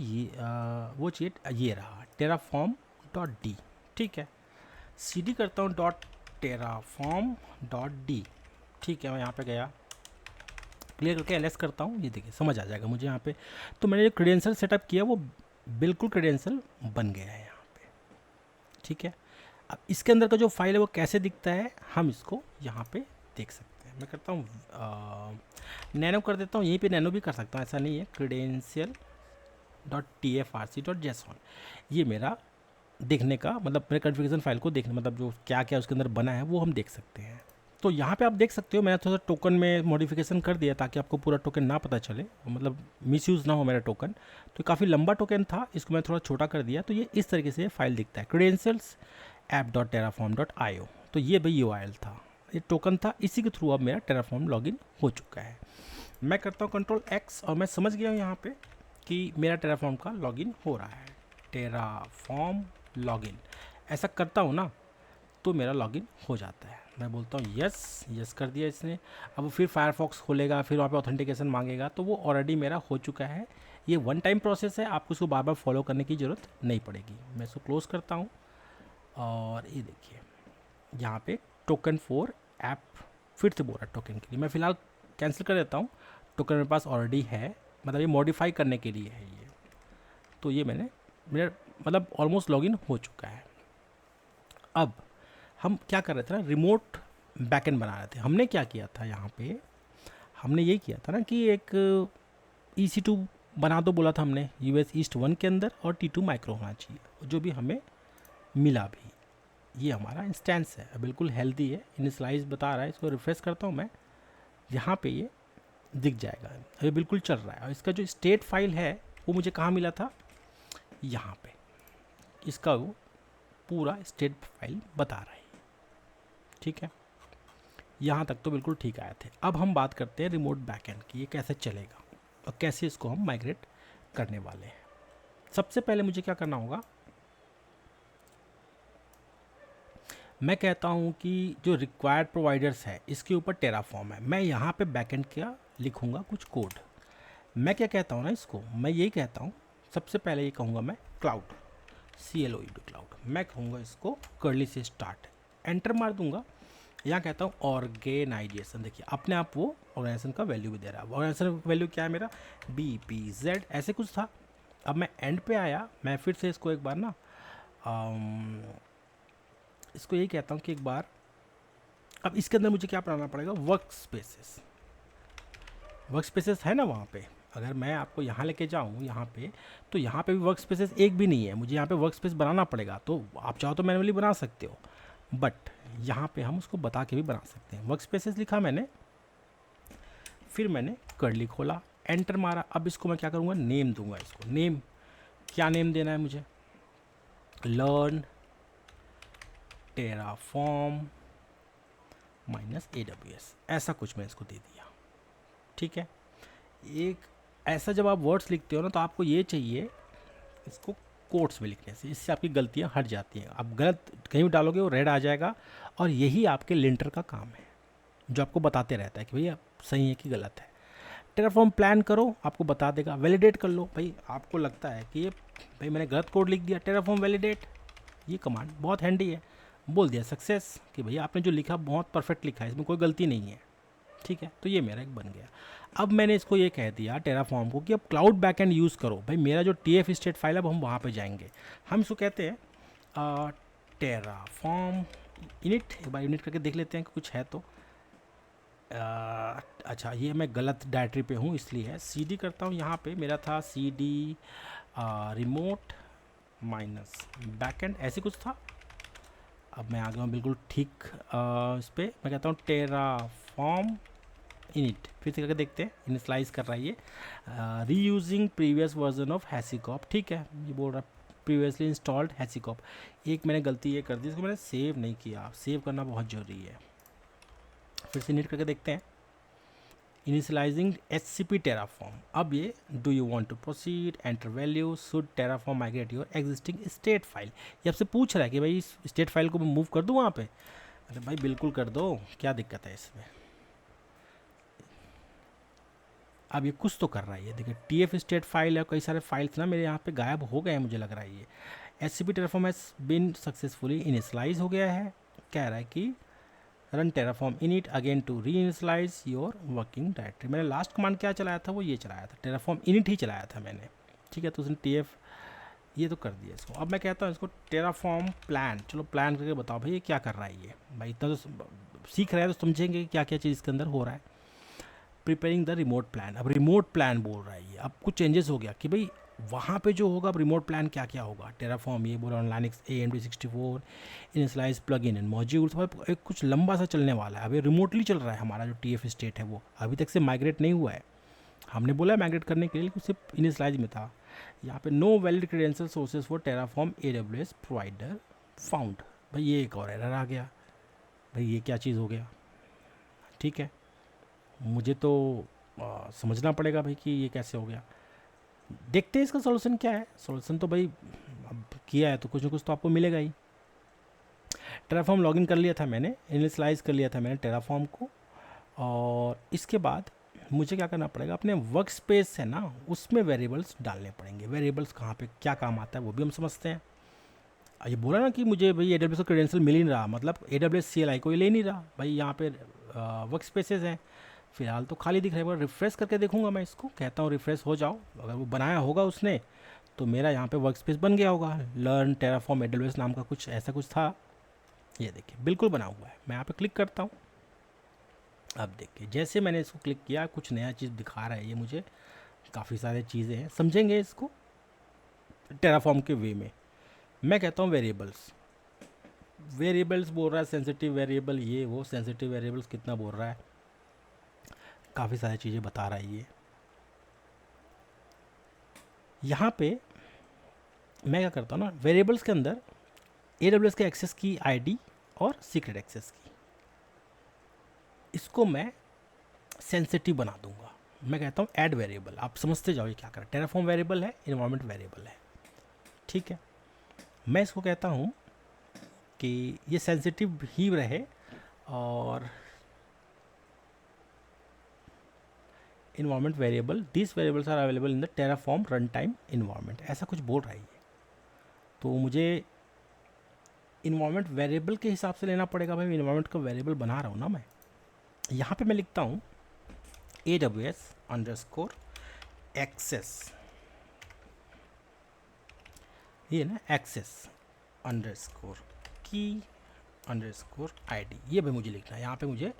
वो चाहिए, ये रहा टेराफॉर्म डॉट डी। ठीक है, CD करता हूँ डॉट टेराफॉर्म डॉट डी। ठीक है, मैं यहाँ पे गया, क्लियर करके LS करता हूँ, ये देखिए समझ आ जाएगा मुझे यहाँ पे। तो मैंने जो क्रेडेंशियल सेटअप किया वो बिल्कुल क्रेडेंशियल बन गया है यहाँ पे। ठीक है, अब इसके अंदर का जो फाइल है वो कैसे दिखता है, हम इसको यहाँ पे देख सकते हैं। मैं करता हूँ नैनो कर देता हूँ, यहीं पे नैनो भी कर सकता हूँ, ऐसा नहीं है। क्रेडेंशियल डॉट tfrc.json, ये मेरा देखने का मतलब मेरे कॉन्फ़िगरेशन फाइल को देखने, मतलब जो क्या क्या उसके अंदर बना है वो हम देख सकते हैं। तो यहाँ पे आप देख सकते हो मैंने थोड़ा सा टोकन में मॉडिफिकेशन कर दिया ताकि आपको पूरा टोकन ना पता चले, मतलब मिसयूज़ ना हो मेरा टोकन। तो काफ़ी लंबा टोकन था, इसको मैं थोड़ा छोटा कर दिया, तो ये इस तरीके से फाइल दिखता है, क्रेडेंशियल्स app.terraform.io। तो ये भाई URL था, ये टोकन था, इसी के थ्रू अब मेरा टेराफॉर्म लॉगिन हो चुका है। मैं करता हूँ Ctrl+X और मैं समझ गया हूँ यहाँ पे कि मेरा टेराफॉर्म का लॉगिन हो रहा है। टेराफॉर्म लॉगिन ऐसा करता हूँ ना तो मेरा लॉगिन हो जाता है। मैं बोलता हूँ यस कर दिया इसने। अब फिर फायरफॉक्स खोलेगा, फिर वहाँ पे ऑथेंटिकेशन मांगेगा, तो वो ऑलरेडी मेरा हो चुका है। ये वन टाइम प्रोसेस है, आपको इसको बार बार फॉलो करने की ज़रूरत नहीं पड़ेगी। मैं इसको क्लोज़ करता हूँ और ये देखिए यहाँ पे टोकन फॉर ऐप फिर से बोल रहा है टोकन के लिए। मैं फ़िलहाल कैंसिल कर देता हूँ, टोकन मेरे पास ऑलरेडी है, मतलब ये मॉडिफाई करने के लिए है ये। तो ये मेरा मतलब ऑलमोस्ट लॉगिन हो चुका है। अब हम क्या कर रहे थे ना, रिमोट बैकएंड बना रहे थे। हमने क्या किया था यहाँ पे, हमने ये किया था ना कि एक EC2 बना दो बोला था हमने US ईस्ट 1 के अंदर, और T2 माइक्रो होना चाहिए, जो भी हमें मिला भी। ये हमारा इंस्टेंस है, बिल्कुल हेल्दी है, इनिशियलाइज बता रहा है। इसको रिफ्रेश करता हूँ मैं, यहाँ पे ये दिख जाएगा, अभी बिल्कुल चल रहा है। और इसका जो स्टेट फाइल है वो मुझे कहाँ मिला था, यहाँ पे इसका वो पूरा स्टेट फाइल बता रहा है। ठीक है, यहाँ तक तो बिल्कुल ठीक आए थे। अब हम बात करते हैं रिमोट बैकएंड की, ये कैसे चलेगा और कैसे इसको हम माइग्रेट करने वाले हैं। सबसे पहले मुझे क्या करना होगा, मैं कहता हूँ कि जो रिक्वायर्ड प्रोवाइडर्स है इसके ऊपर टेराफॉर्म है, मैं यहाँ पे बैकएंड का लिखूँगा कुछ कोड। मैं क्या कहता हूँ ना इसको, मैं यही कहता हूँ, सबसे पहले ये कहूँगा मैं क्लाउड, CLOUD क्लाउड, मैं कहूँगा इसको कर्ली से स्टार्ट, एंटर मार दूंगा। यहाँ कहता हूँ ऑर्गेनाइजेशन, देखिए अपने आप वो ऑर्गेनाइजेशन का वैल्यू भी दे रहा है। ऑर्गेनाइजेशन वैल्यू क्या है मेरा, BPZ ऐसे कुछ था। अब मैं एंड पे आया, मैं फिर से इसको एक बार ना इसको यही कहता हूँ कि एक बार, अब इसके अंदर मुझे क्या बनाना पड़ेगा, वर्क स्पेसेस है ना वहाँ पे। अगर मैं आपको यहाँ लेके जाऊँ यहाँ पे, तो यहाँ पे भी वर्क स्पेसेस एक भी नहीं है, मुझे यहाँ पे वर्क स्पेस बनाना पड़ेगा। तो आप चाहो तो मैनुअली बना सकते हो, बट यहाँ पे हम उसको बता के भी बना सकते हैं। वर्क स्पेसेस लिखा मैंने, फिर मैंने कर्ली खोला, एंटर मारा। अब इसको मैं क्या करूँगा, नेम दूंगा इसको। नेम क्या नेम देना है मुझे, लर्न टेराफॉर्म -AWS, ऐसा कुछ मैं इसको दे दिया। ठीक है, एक ऐसा जब आप वर्ड्स लिखते हो ना, तो आपको ये चाहिए इसको कोट्स में लिखने से, इससे आपकी गलतियाँ हट जाती हैं। आप गलत कहीं भी डालोगे वो रेड आ जाएगा, और यही आपके लिंटर का काम है, जो आपको बताते रहता है कि भैया सही है कि गलत है। टेराफॉर्म प्लान करो, आपको बता देगा। वैलिडेट कर लो, भाई आपको लगता है कि ये भाई मैंने गलत कोड लिख दिया, टेराफॉर्म वैलिडेट, ये कमांड बहुत हैंडी है। बोल दिया सक्सेस कि भैया आपने जो लिखा बहुत परफेक्ट लिखा है, इसमें कोई गलती नहीं है। ठीक है, तो ये मेरा एक बन गया। अब मैंने इसको ये कह दिया टेराफॉर्म को कि अब क्लाउड बैकएंड यूज़ करो। भाई मेरा जो TF स्टेट फाइल है, अब हम वहाँ पे जाएंगे, हम इसको कहते हैं टेराफॉर्म इनिट। एक बार इनिट करके देख लेते हैं कि कुछ है तो। अच्छा, ये मैं गलत डायरेक्टरी पे हूँ इसलिए है। CD करता हूँ, यहाँ पे मेरा था CD रिमोट -बैकएंड ऐसे कुछ था। अब मैं आ गया हूँ बिल्कुल ठीक इस पर। मैं कहता हूँ टेराफॉर्म इनिट, फिर से करके देखते हैं, इनिशलाइज कर रहा है ये। रीयूजिंग प्रीवियस वर्जन ऑफ हैसीकॉप, ठीक है, ये बोल रहा है प्रीवियसली इंस्टॉल्ड हैसीकॉप। एक मैंने गलती ये कर दी, इसको मैंने सेव नहीं किया, सेव करना बहुत ज़रूरी है। फिर से इनिट करके देखते हैं, इनिशियलाइजिंग HCP टेराफॉर्म। अब ये do you want to proceed, enter value, should Terraform migrate your existing state file. ये आपसे पूछ रहा है कि भाई इस स्टेट फाइल को मैं मूव कर दूँ वहाँ पे। अरे भाई बिल्कुल कर दो, क्या दिक्कत है इसमें। अब ये कुछ तो कर रहा है, ये देखिए TF स्टेट फाइल है, कई सारे फाइल्स ना मेरे यहाँ पे गायब हो गए हैं, मुझे लग रहा है ये HCP Terraform has been successfully initialize हो गया है। कह रहा है कि run Terraform init again to reinitialize your working directory. मैंने लास्ट कमांड क्या चलाया था, वो ये चलाया था, टेराफॉर्म इनिट ही चलाया था मैंने। ठीक है, तो उसने TF ये तो कर दिया इसको। अब मैं कहता हूँ इसको टेराफॉर्म प्लान, चलो प्लान करके बताओ भाई ये क्या कर रहा है ये। भाई इतना तो सीख रहा है तो समझेंगे क्या क्या चीज़ इसके अंदर हो रहा है। प्रिपेयरिंग द रिमोट प्लान, अब रिमोट प्लान बोल रहा है ये। अब कुछ चेंजेस हो गया कि भाई वहाँ पे जो होगा, अब रिमोट प्लान क्या क्या होगा। टेराफॉर्म ये बोला Linux AMD 64 initialize plugin and modules, एक कुछ लंबा सा चलने वाला है। अब ये रिमोटली चल रहा है हमारा जो TF स्टेट है, वो अभी तक से माइग्रेट नहीं हुआ है। हमने बोला माइग्रेट करने के लिए, लेकिन सिर्फ इनिशियलाइज में था। यहाँ पे no valid credential sources for Terraform AWS provider found. भाई ये एक और एरर आ गया, भाई ये क्या चीज़ हो गया। ठीक है, मुझे तो समझना पड़ेगा भाई कि ये कैसे हो गया। देखते हैं इसका सॉल्यूशन क्या है। सॉल्यूशन तो भाई अब किया है तो कुछ ना कुछ तो आपको मिलेगा ही। टेराफॉर्म लॉगिन कर लिया था मैंने, इनिशियलाइज कर लिया था मैंने टेराफॉर्म को, और इसके बाद मुझे क्या करना पड़ेगा, अपने वर्क स्पेस है ना उसमें वेरिएबल्स डालने पड़ेंगे। वेरिएबल्स कहाँ पे क्या काम आता है वो भी हम समझते हैं। ये बोला ना कि मुझे भाई AWS का क्रेडेंशियल मिल ही नहीं रहा, मतलब AWS CLI कोई ले नहीं रहा। भाई यहाँ पे वर्क स्पेसेस हैं, फिलहाल तो खाली दिख रहा है। रिफ्रेश करके देखूंगा मैं इसको, कहता हूँ रिफ्रेश हो जाओ। अगर वो बनाया होगा उसने तो मेरा यहाँ पे वर्क स्पेस बन गया होगा। लर्न टेराफॉर्म AWS नाम का कुछ ऐसा कुछ था, ये देखिए बिल्कुल बना हुआ है। मैं यहाँ पे क्लिक करता हूँ, अब देखिए जैसे मैंने इसको क्लिक किया कुछ नया चीज़ दिखा रहा है ये मुझे। काफ़ी सारे चीज़ें हैं, समझेंगे इसको टेराफॉर्म के वे में। मैं कहता हूँ वेरिएबल्स, वेरिएबल्स बोल रहा है, सेंसिटिव वेरिएबल ये वो, सेंसिटिव वेरिएबल्स कितना बोल रहा है, काफ़ी सारी चीज़ें बता रहा है ये। यहाँ पे मैं क्या करता हूँ ना, वेरिएबल्स के अंदर AWS के एक्सेस की आईडी और सीक्रेट एक्सेस की, इसको मैं सेंसिटिव बना दूंगा। मैं कहता हूँ ऐड वेरिएबल, आप समझते जाओ ये क्या कर रहा है। टेराफॉर्म वेरिएबल है, इन्वायरमेंट वेरिएबल है, ठीक है। मैं इसको कहता हूँ कि ये सेंसिटिव ही रहे और environment variable, this variables are available in the Terraform run time environment, ऐसा कुछ बोल रहा है ये। तो मुझे इन्वायरमेंट वेरिएबल के हिसाब से लेना पड़ेगा भाई, इन्वायरमेंट का वेरिएबल बना रहा हूँ ना मैं। यहाँ पे मैं लिखता हूँ AWS _access, ये ना access _key _id, ये भी मुझे लिखना है। यहाँ पे मुझे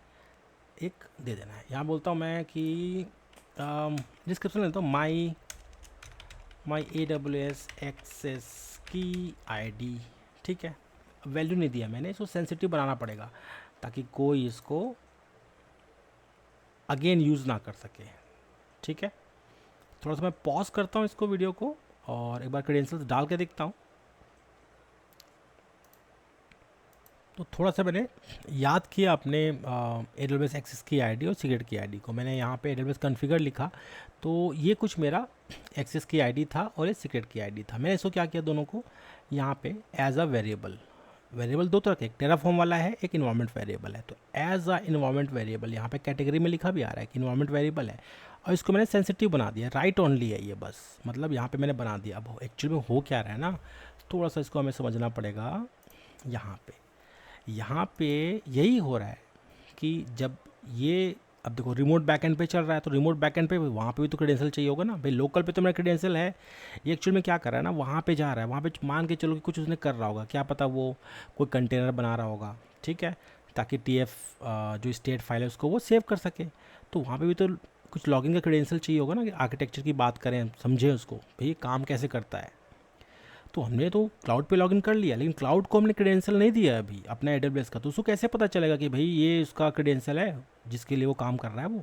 एक दे देना है। यहाँ बोलता हूँ मैं कि डिस्क्रिप्शन लेता हूँ माई AWS access की ID, ठीक है। वैल्यू नहीं दिया मैंने, इसको सेंसिटिव बनाना पड़ेगा ताकि कोई इसको अगेन यूज़ ना कर सके, ठीक है। थोड़ा सा मैं पॉज करता हूँ इसको वीडियो को और एक बार क्रेडेंशियल्स डाल के देखता हूँ। तो थोड़ा सा मैंने याद किया अपने AWS एक्सेस की आईडी और सीक्रेट की आईडी को। मैंने यहाँ पे AWS कॉन्फ़िगर लिखा, तो ये कुछ मेरा एक्सेस की आईडी था और ये सीक्रेट की आईडी था। मैंने इसको क्या किया, दोनों को यहाँ पे एज अ वेरिएबल, वेरिएबल दो तरह के, एक टेराफॉर्म वाला है, एक इन्वायरमेंट वेरिएबल है। तो एज अ इन्वायरमेंट वेरिएबल यहाँ पे कैटेगरी में लिखा भी आ रहा है कि इन्वायरमेंट वेरिएबल है, और इसको मैंने सेंसिटिव बना दिया, राइट ओनली है ये, बस मतलब यहाँ पे मैंने बना दिया। अब एक्चुअली में हो क्या रहा है ना, थोड़ा सा इसको हमें समझना पड़ेगा। यहाँ पे यही हो रहा है कि जब ये, अब देखो रिमोट बैकएंड पे चल रहा है, तो रिमोट बैकएंड पे वहाँ पे भी तो क्रेडेंशियल चाहिए होगा ना भाई। लोकल पे तो मेरा क्रेडेंशियल है, ये एक्चुअल में क्या कर रहा है ना, वहाँ पे जा रहा है, वहाँ पे मान के चलो कि कुछ उसने कर रहा होगा, क्या पता वो कोई कंटेनर बना रहा होगा, ठीक है, ताकि TF जो स्टेट फाइल है उसको वो सेव कर सके। तो वहाँ पे भी तो कुछ लॉगिन का क्रेडेंशियल चाहिए होगा ना, कि आर्किटेक्चर की बात करें, समझें उसको भाई काम कैसे करता है। तो हमने तो क्लाउड पे लॉगिन कर लिया, लेकिन क्लाउड को हमने क्रेडेंशियल नहीं दिया अभी अपना AWS का, तो उसको कैसे पता चलेगा कि भाई ये उसका क्रेडेंशियल है जिसके लिए वो काम कर रहा है वो,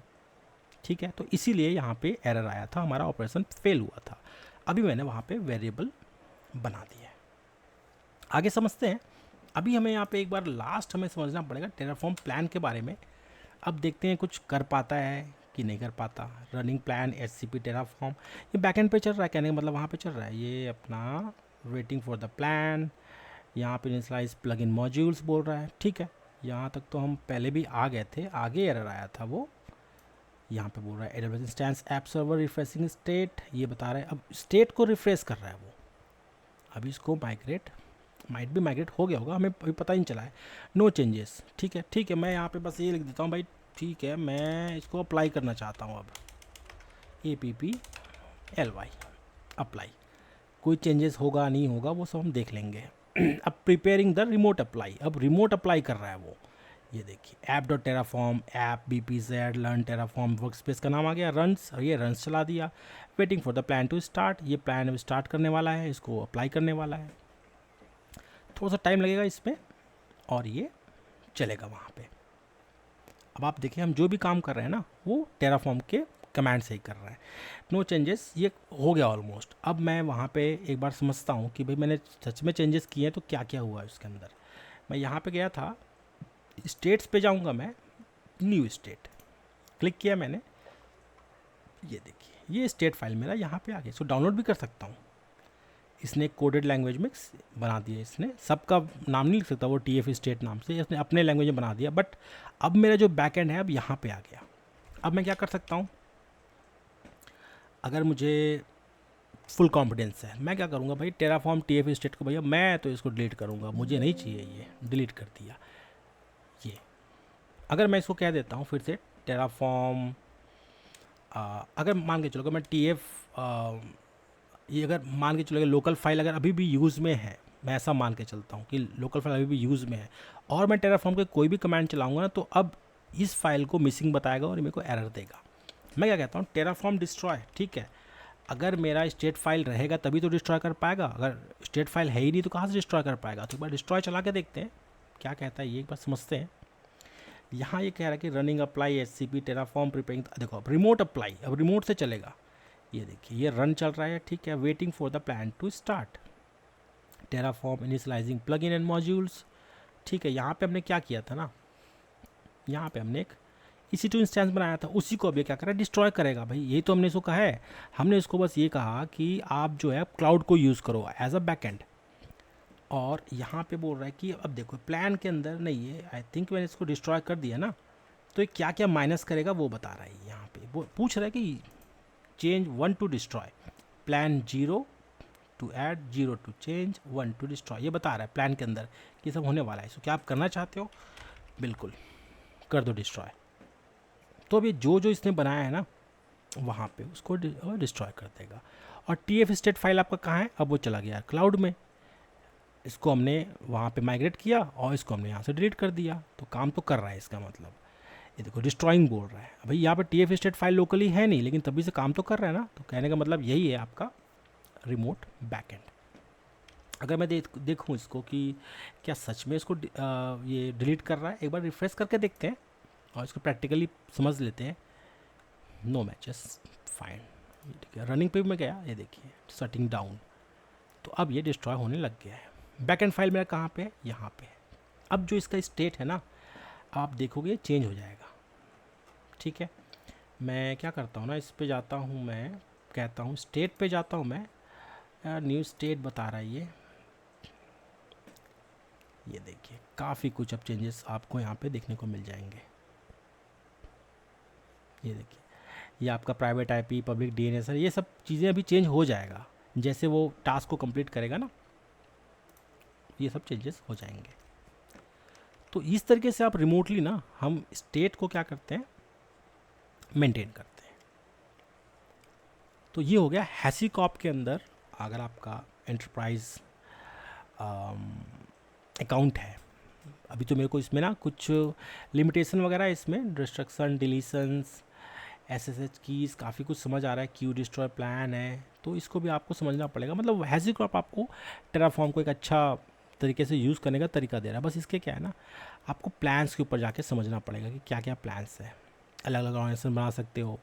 ठीक है। तो इसीलिए यहाँ पे एरर आया था, हमारा ऑपरेशन फेल हुआ था। अभी मैंने वहाँ पे वेरिएबल बना दिया है। आगे समझते हैं। अभी हमें यहाँ पे एक बार लास्ट हमें समझना पड़ेगा टेराफॉर्म प्लान के बारे में। अब देखते हैं कुछ कर पाता है कि नहीं कर पाता। रनिंग प्लान HCP टेराफॉर्म, ये बैकएंड पे चल रहा है, कहने का मतलब वहाँ पे चल रहा है। ये अपना वेटिंग फॉर द प्लान, यहाँ पे इनिशियलाइज प्लगइन मॉड्यूल्स बोल रहा है, ठीक है। यहाँ तक तो हम पहले भी आ गए थे, आगे एरर आया था वो। यहाँ पे बोल रहा है AWS instance app server refreshing state, ये बता रहा है अब स्टेट को रिफ्रेश कर रहा है वो। अभी इसको माइट भी माइग्रेट हो गया होगा, हमें अभी पता ही नहीं चला है। नो चेंजेस, ठीक है, ठीक है। मैं यहाँ पे बस ये लिख देता हूँ भाई, ठीक है, मैं इसको अप्लाई करना चाहता हूँ। अब APPLY अप्लाई, कोई चेंजेस होगा नहीं होगा वो सब हम देख लेंगे। अब प्रिपेयरिंग द रिमोट अप्लाई, अब रिमोट अप्लाई कर रहा है वो। ये देखिए app.terraform app BPZ learn Terraform workspace का नाम आ गया, रन्स, और ये रन्स चला दिया। Waiting for the plan to start, ये प्लान अब स्टार्ट करने वाला है, इसको अप्लाई करने वाला है। थोड़ा सा टाइम लगेगा इसमें और ये चलेगा वहाँ पे। अब आप देखिए हम जो भी काम कर रहे हैं ना वो टेराफॉर्म के कमांड से ही कर रहा है। नो चेंजेस, ये हो गया ऑलमोस्ट। अब मैं वहाँ पे एक बार समझता हूँ कि भाई मैंने सच में चेंजेस किए हैं तो क्या क्या हुआ है उसके अंदर। मैं यहाँ पे गया था, स्टेट्स पे जाऊँगा मैं, न्यू स्टेट क्लिक किया मैंने, ये देखिए ये स्टेट फाइल मेरा यहाँ पे आ गया। इसको डाउनलोड भी कर सकता हूँ। इसने कोडेड लैंग्वेज में बना दिया, इसने सबका नाम नहीं लिख सकता वो TF स्टेट नाम से, इसने अपने लैंग्वेज में बना दिया। बट अब मेरा जो बैकएंड है अब यहाँ पे आ गया। अब मैं क्या कर सकता हूँ, अगर मुझे फुल कॉन्फिडेंस है, मैं क्या करूँगा भाई, टेराफॉर्म TF स्टेट को भैया मैं तो इसको डिलीट करूँगा, मुझे नहीं चाहिए, ये डिलीट कर दिया। ये अगर मैं इसको कह देता हूँ फिर से टेराफॉर्म, अगर मान के चलो मैं TF, ये अगर मान के चलो लोकल फाइल अगर अभी भी यूज़ में है, मैं ऐसा मान के चलता हूँ कि लोकल फाइल अभी भी यूज़ में है, और मैं टेराफॉर्म के कोई भी कमांड चलाऊँगा ना, तो अब इस फाइल को मिसिंग बताएगा और मेरे को एरर देगा। मैं क्या कहता हूँ, टेराफॉर्म डिस्ट्रॉय, ठीक है। अगर मेरा स्टेट फाइल रहेगा तभी तो डिस्ट्रॉय कर पाएगा, अगर स्टेट फाइल है ही नहीं तो कहाँ से डिस्ट्रॉय कर पाएगा। तो एक बार डिस्ट्रॉय चला के देखते हैं क्या कहता है ये, एक बार समझते हैं। यहाँ ये कह रहा है कि running apply HCP Terraform preparing, देखो अब रिमोट अप्लाई, अब रिमोट से चलेगा। ये देखिए ये रन चल रहा है, ठीक है। Waiting for the plan to start, Terraform initializing plugin and modules, ठीक है। यहाँ पे हमने क्या किया था ना, यहाँ पे हमने एक EC2 इंस्टेंस बनाया था, उसी को अब ये क्या करेगा, डिस्ट्रॉय करेगा। भाई यही तो हमने इसको कहा है, हमने इसको बस ये कहा कि आप जो है क्लाउड को यूज़ करो एज अ बैकएंड। और यहाँ पे बोल रहा है कि अब देखो प्लान के अंदर नहीं है, आई थिंक मैंने इसको डिस्ट्रॉय कर दिया ना, तो ये क्या क्या माइनस करेगा वो बता रहा है। यहाँ पे वो पूछ रहा है कि change 1 to destroy, plan 0 to add, 0 to change, 1 to destroy, ये बता रहा है प्लान के अंदर कि सब होने वाला है। सो क्या आप करना चाहते हो, बिल्कुल कर दो डिस्ट्रॉय। तो अभी जो जो इसने बनाया है ना वहाँ पे उसको डिस्ट्रॉय कर देगा। और TF स्टेट फाइल आपका कहाँ है, अब वो चला गया क्लाउड में, इसको हमने वहाँ पे माइग्रेट किया और इसको हमने यहाँ से डिलीट कर दिया, तो काम तो कर रहा है इसका मतलब। ये देखो डिस्ट्रॉइंग बोल रहा है, भाई यहाँ पे TF स्टेट फाइल लोकली है नहीं, लेकिन तभी से काम तो कर रहा है ना। तो कहने का मतलब यही है आपका रिमोट बैकएंड। अगर मैं देखूँ इसको कि क्या सच में इसको ये डिलीट कर रहा है, एक बार रिफ्रेश करके देखते हैं और इसको प्रैक्टिकली समझ लेते हैं। नो मैचेस, फाइन, ठीक है। रनिंग पे भी मैं गया, ये देखिए शटिंग डाउन, तो अब ये डिस्ट्रॉय होने लग गया है। बैकएंड फाइल मेरा कहाँ पे है, यहाँ पे है। अब जो इसका स्टेट है ना, आप देखोगे चेंज हो जाएगा, ठीक है। मैं क्या करता हूँ ना, इस पे जाता हूँ, मैं कहता हूँ स्टेट पे जाता हूँ मैं, न्यू स्टेट बता रहा है ये देखिए काफ़ी कुछ अब चेंजेस आपको यहाँ पे देखने को मिल जाएंगे। ये देखिए ये आपका प्राइवेट IP, पब्लिक DNS, ये सब चीज़ें अभी चेंज हो जाएगा जैसे वो टास्क को कंप्लीट करेगा ना, ये सब चेंजेस हो जाएंगे। तो इस तरीके से आप रिमोटली ना हम स्टेट को क्या करते हैं, मेंटेन करते हैं। तो ये हो गया हैसीकॉप के अंदर। अगर आपका एंटरप्राइज अकाउंट है, अभी तो मेरे को इसमें ना कुछ लिमिटेशन वगैरह है, इसमें डिस्ट्रक्शन, डिलीशंस, SSH कीज़, काफ़ी कुछ समझ आ रहा है। क्यू डिस्ट्रॉय प्लान है, तो इसको भी आपको समझना पड़ेगा। मतलब हैसीकॉप आपको टेराफॉर्म को एक अच्छा तरीके से यूज़ करने का तरीका दे रहा है। बस इसके क्या है ना, आपको प्लान्स के ऊपर जाके समझना पड़ेगा कि क्या क्या प्लान्स है। अलग अलग ऑर्गेनाइजेशन बना सकते हो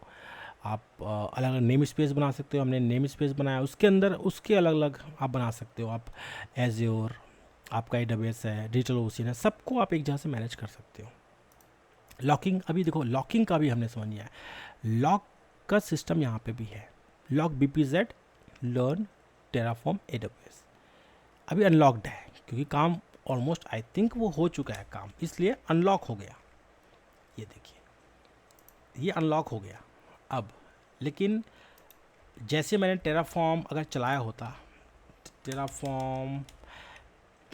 आप, अलग अलग नेम स्पेस बना सकते हो। हमने नेम स्पेस बनाया, उसके अंदर उसके अलग अलग आप बना सकते हो। आप एज्योर, आपका AWS है, डिजिटल ओशियन है, सबको आप एक जगह से मैनेज कर सकते हो। लॉकिंग, अभी देखो लॉकिंग का भी हमने समझ लिया है। लॉक का सिस्टम यहाँ पे भी है, lock BPZ, learn, Terraform, AWS। अभी अनलॉक्ड है क्योंकि काम ऑलमोस्ट आई थिंक वो हो चुका है काम, इसलिए अनलॉक हो गया। ये देखिए ये अनलॉक हो गया अब। लेकिन जैसे मैंने टेराफॉर्म अगर चलाया होता, टेराफॉर्म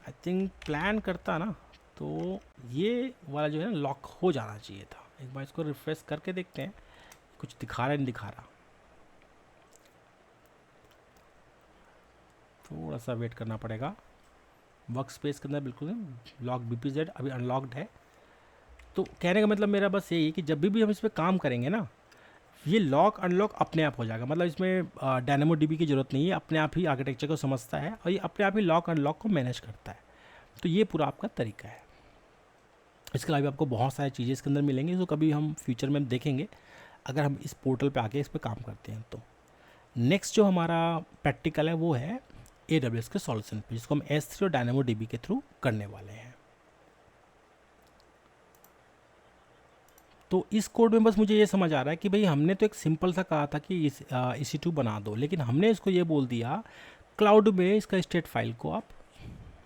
आई थिंक प्लान करता ना, तो ये वाला जो है ना लॉक हो जाना चाहिए था। एक बार इसको रिफ्रेश करके देखते हैं, कुछ दिखा रहा है नहीं दिखा रहा, थोड़ा सा वेट करना पड़ेगा। वर्क स्पेस के अंदर बिल्कुल लॉक BPZ अभी अनलॉक्ड है। तो कहने का मतलब मेरा बस यही है कि जब भी हम इस पर काम करेंगे ना, ये लॉक अनलॉक अपने आप हो जाएगा। मतलब इसमें DynamoDB की ज़रूरत नहीं है, अपने आप ही आर्किटेक्चर को समझता है और ये अपने आप ही लॉक अनलॉक को मैनेज करता है। तो ये पूरा आपका तरीका है। इसके अलावा आपको बहुत सारी चीज़ें इसके अंदर मिलेंगी, तो कभी हम फ्यूचर में देखेंगे अगर हम इस पोर्टल पे आके इस पर काम करते हैं। तो नेक्स्ट जो हमारा प्रैक्टिकल है वो है AWS के सॉल्यूशन पे, जिसको हम S3 और DynamoDB के थ्रू करने वाले हैं। तो इस कोड में बस मुझे ये समझ आ रहा है कि भाई हमने तो एक सिंपल सा कहा था कि EC2 बना दो, लेकिन हमने इसको ये बोल दिया क्लाउड में इसका स्टेट फाइल को आप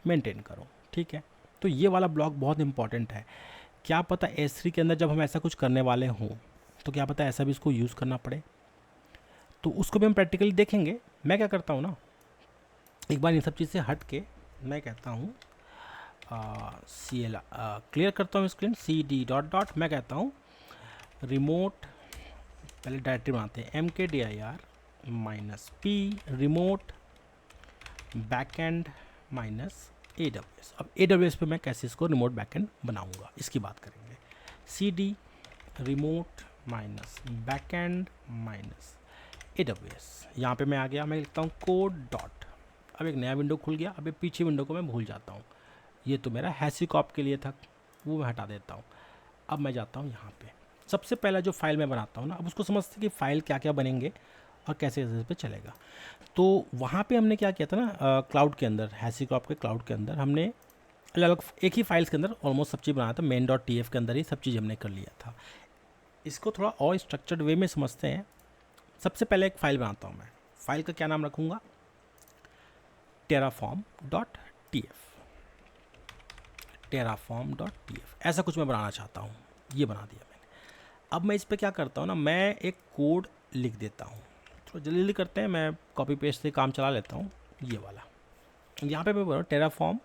मेंटेन करो, ठीक है। तो ये वाला ब्लॉक बहुत इंपॉर्टेंट है। क्या पता S3 के अंदर जब हम ऐसा कुछ करने वाले हों तो क्या पता ऐसा भी इसको यूज़ करना पड़े, तो उसको भी हम प्रैक्टिकली देखेंगे। मैं क्या करता हूँ ना, एक बार इन सब चीज़ से हट के मैं कहता हूँ क्लियर करता हूँ स्क्रीन, CD ... मैं कहता हूँ रिमोट, पहले डायरेक्टरी बनाते हैं mkdir -p remote backend -AWS। अब AWS पे मैं कैसे इसको रिमोट बैकएंड बनाऊंगा इसकी बात करेंगे। CD remote minus backend minus AWS। यहाँ पे मैं आ गया, मैं लिखता हूँ कोड डॉट, अब एक नया विंडो खुल गया। अब ये पीछे विंडो को मैं भूल जाता हूँ, ये तो मेरा हैसिकॉप के लिए था, वो मैं हटा देता हूँ। अब मैं जाता हूँ यहाँ पे, सबसे पहला जो फाइल मैं बनाता हूँ ना, अब उसको समझते कि फ़ाइल क्या क्या बनेंगे और कैसे कैसे पे चलेगा। तो वहाँ पे हमने क्या किया था ना, क्लाउड के अंदर, हैसिकॉप के क्लाउड के अंदर हमने अलग अलग एक ही फाइल्स के अंदर ऑलमोस्ट सब चीज़ बनाया था। main.tf के अंदर ही सब चीज़ हमने कर लिया था। इसको थोड़ा और स्ट्रक्चर्ड वे में समझते हैं। सबसे पहले एक फ़ाइल बनाता हूँ मैं, फ़ाइल का क्या नाम रखूँगा, terraform.tf। terraform.tf ऐसा कुछ मैं बनाना चाहता हूँ, ये बना दिया मैंने। अब मैं इस पर क्या करता हूँ ना, मैं एक कोड लिख देता हूँ। तो जल्दी जल्दी करते हैं, मैं कॉपी पेस्ट से काम चला लेता हूँ। ये वाला यहाँ पे मैं बोल रहा हूँ टेराफॉर्म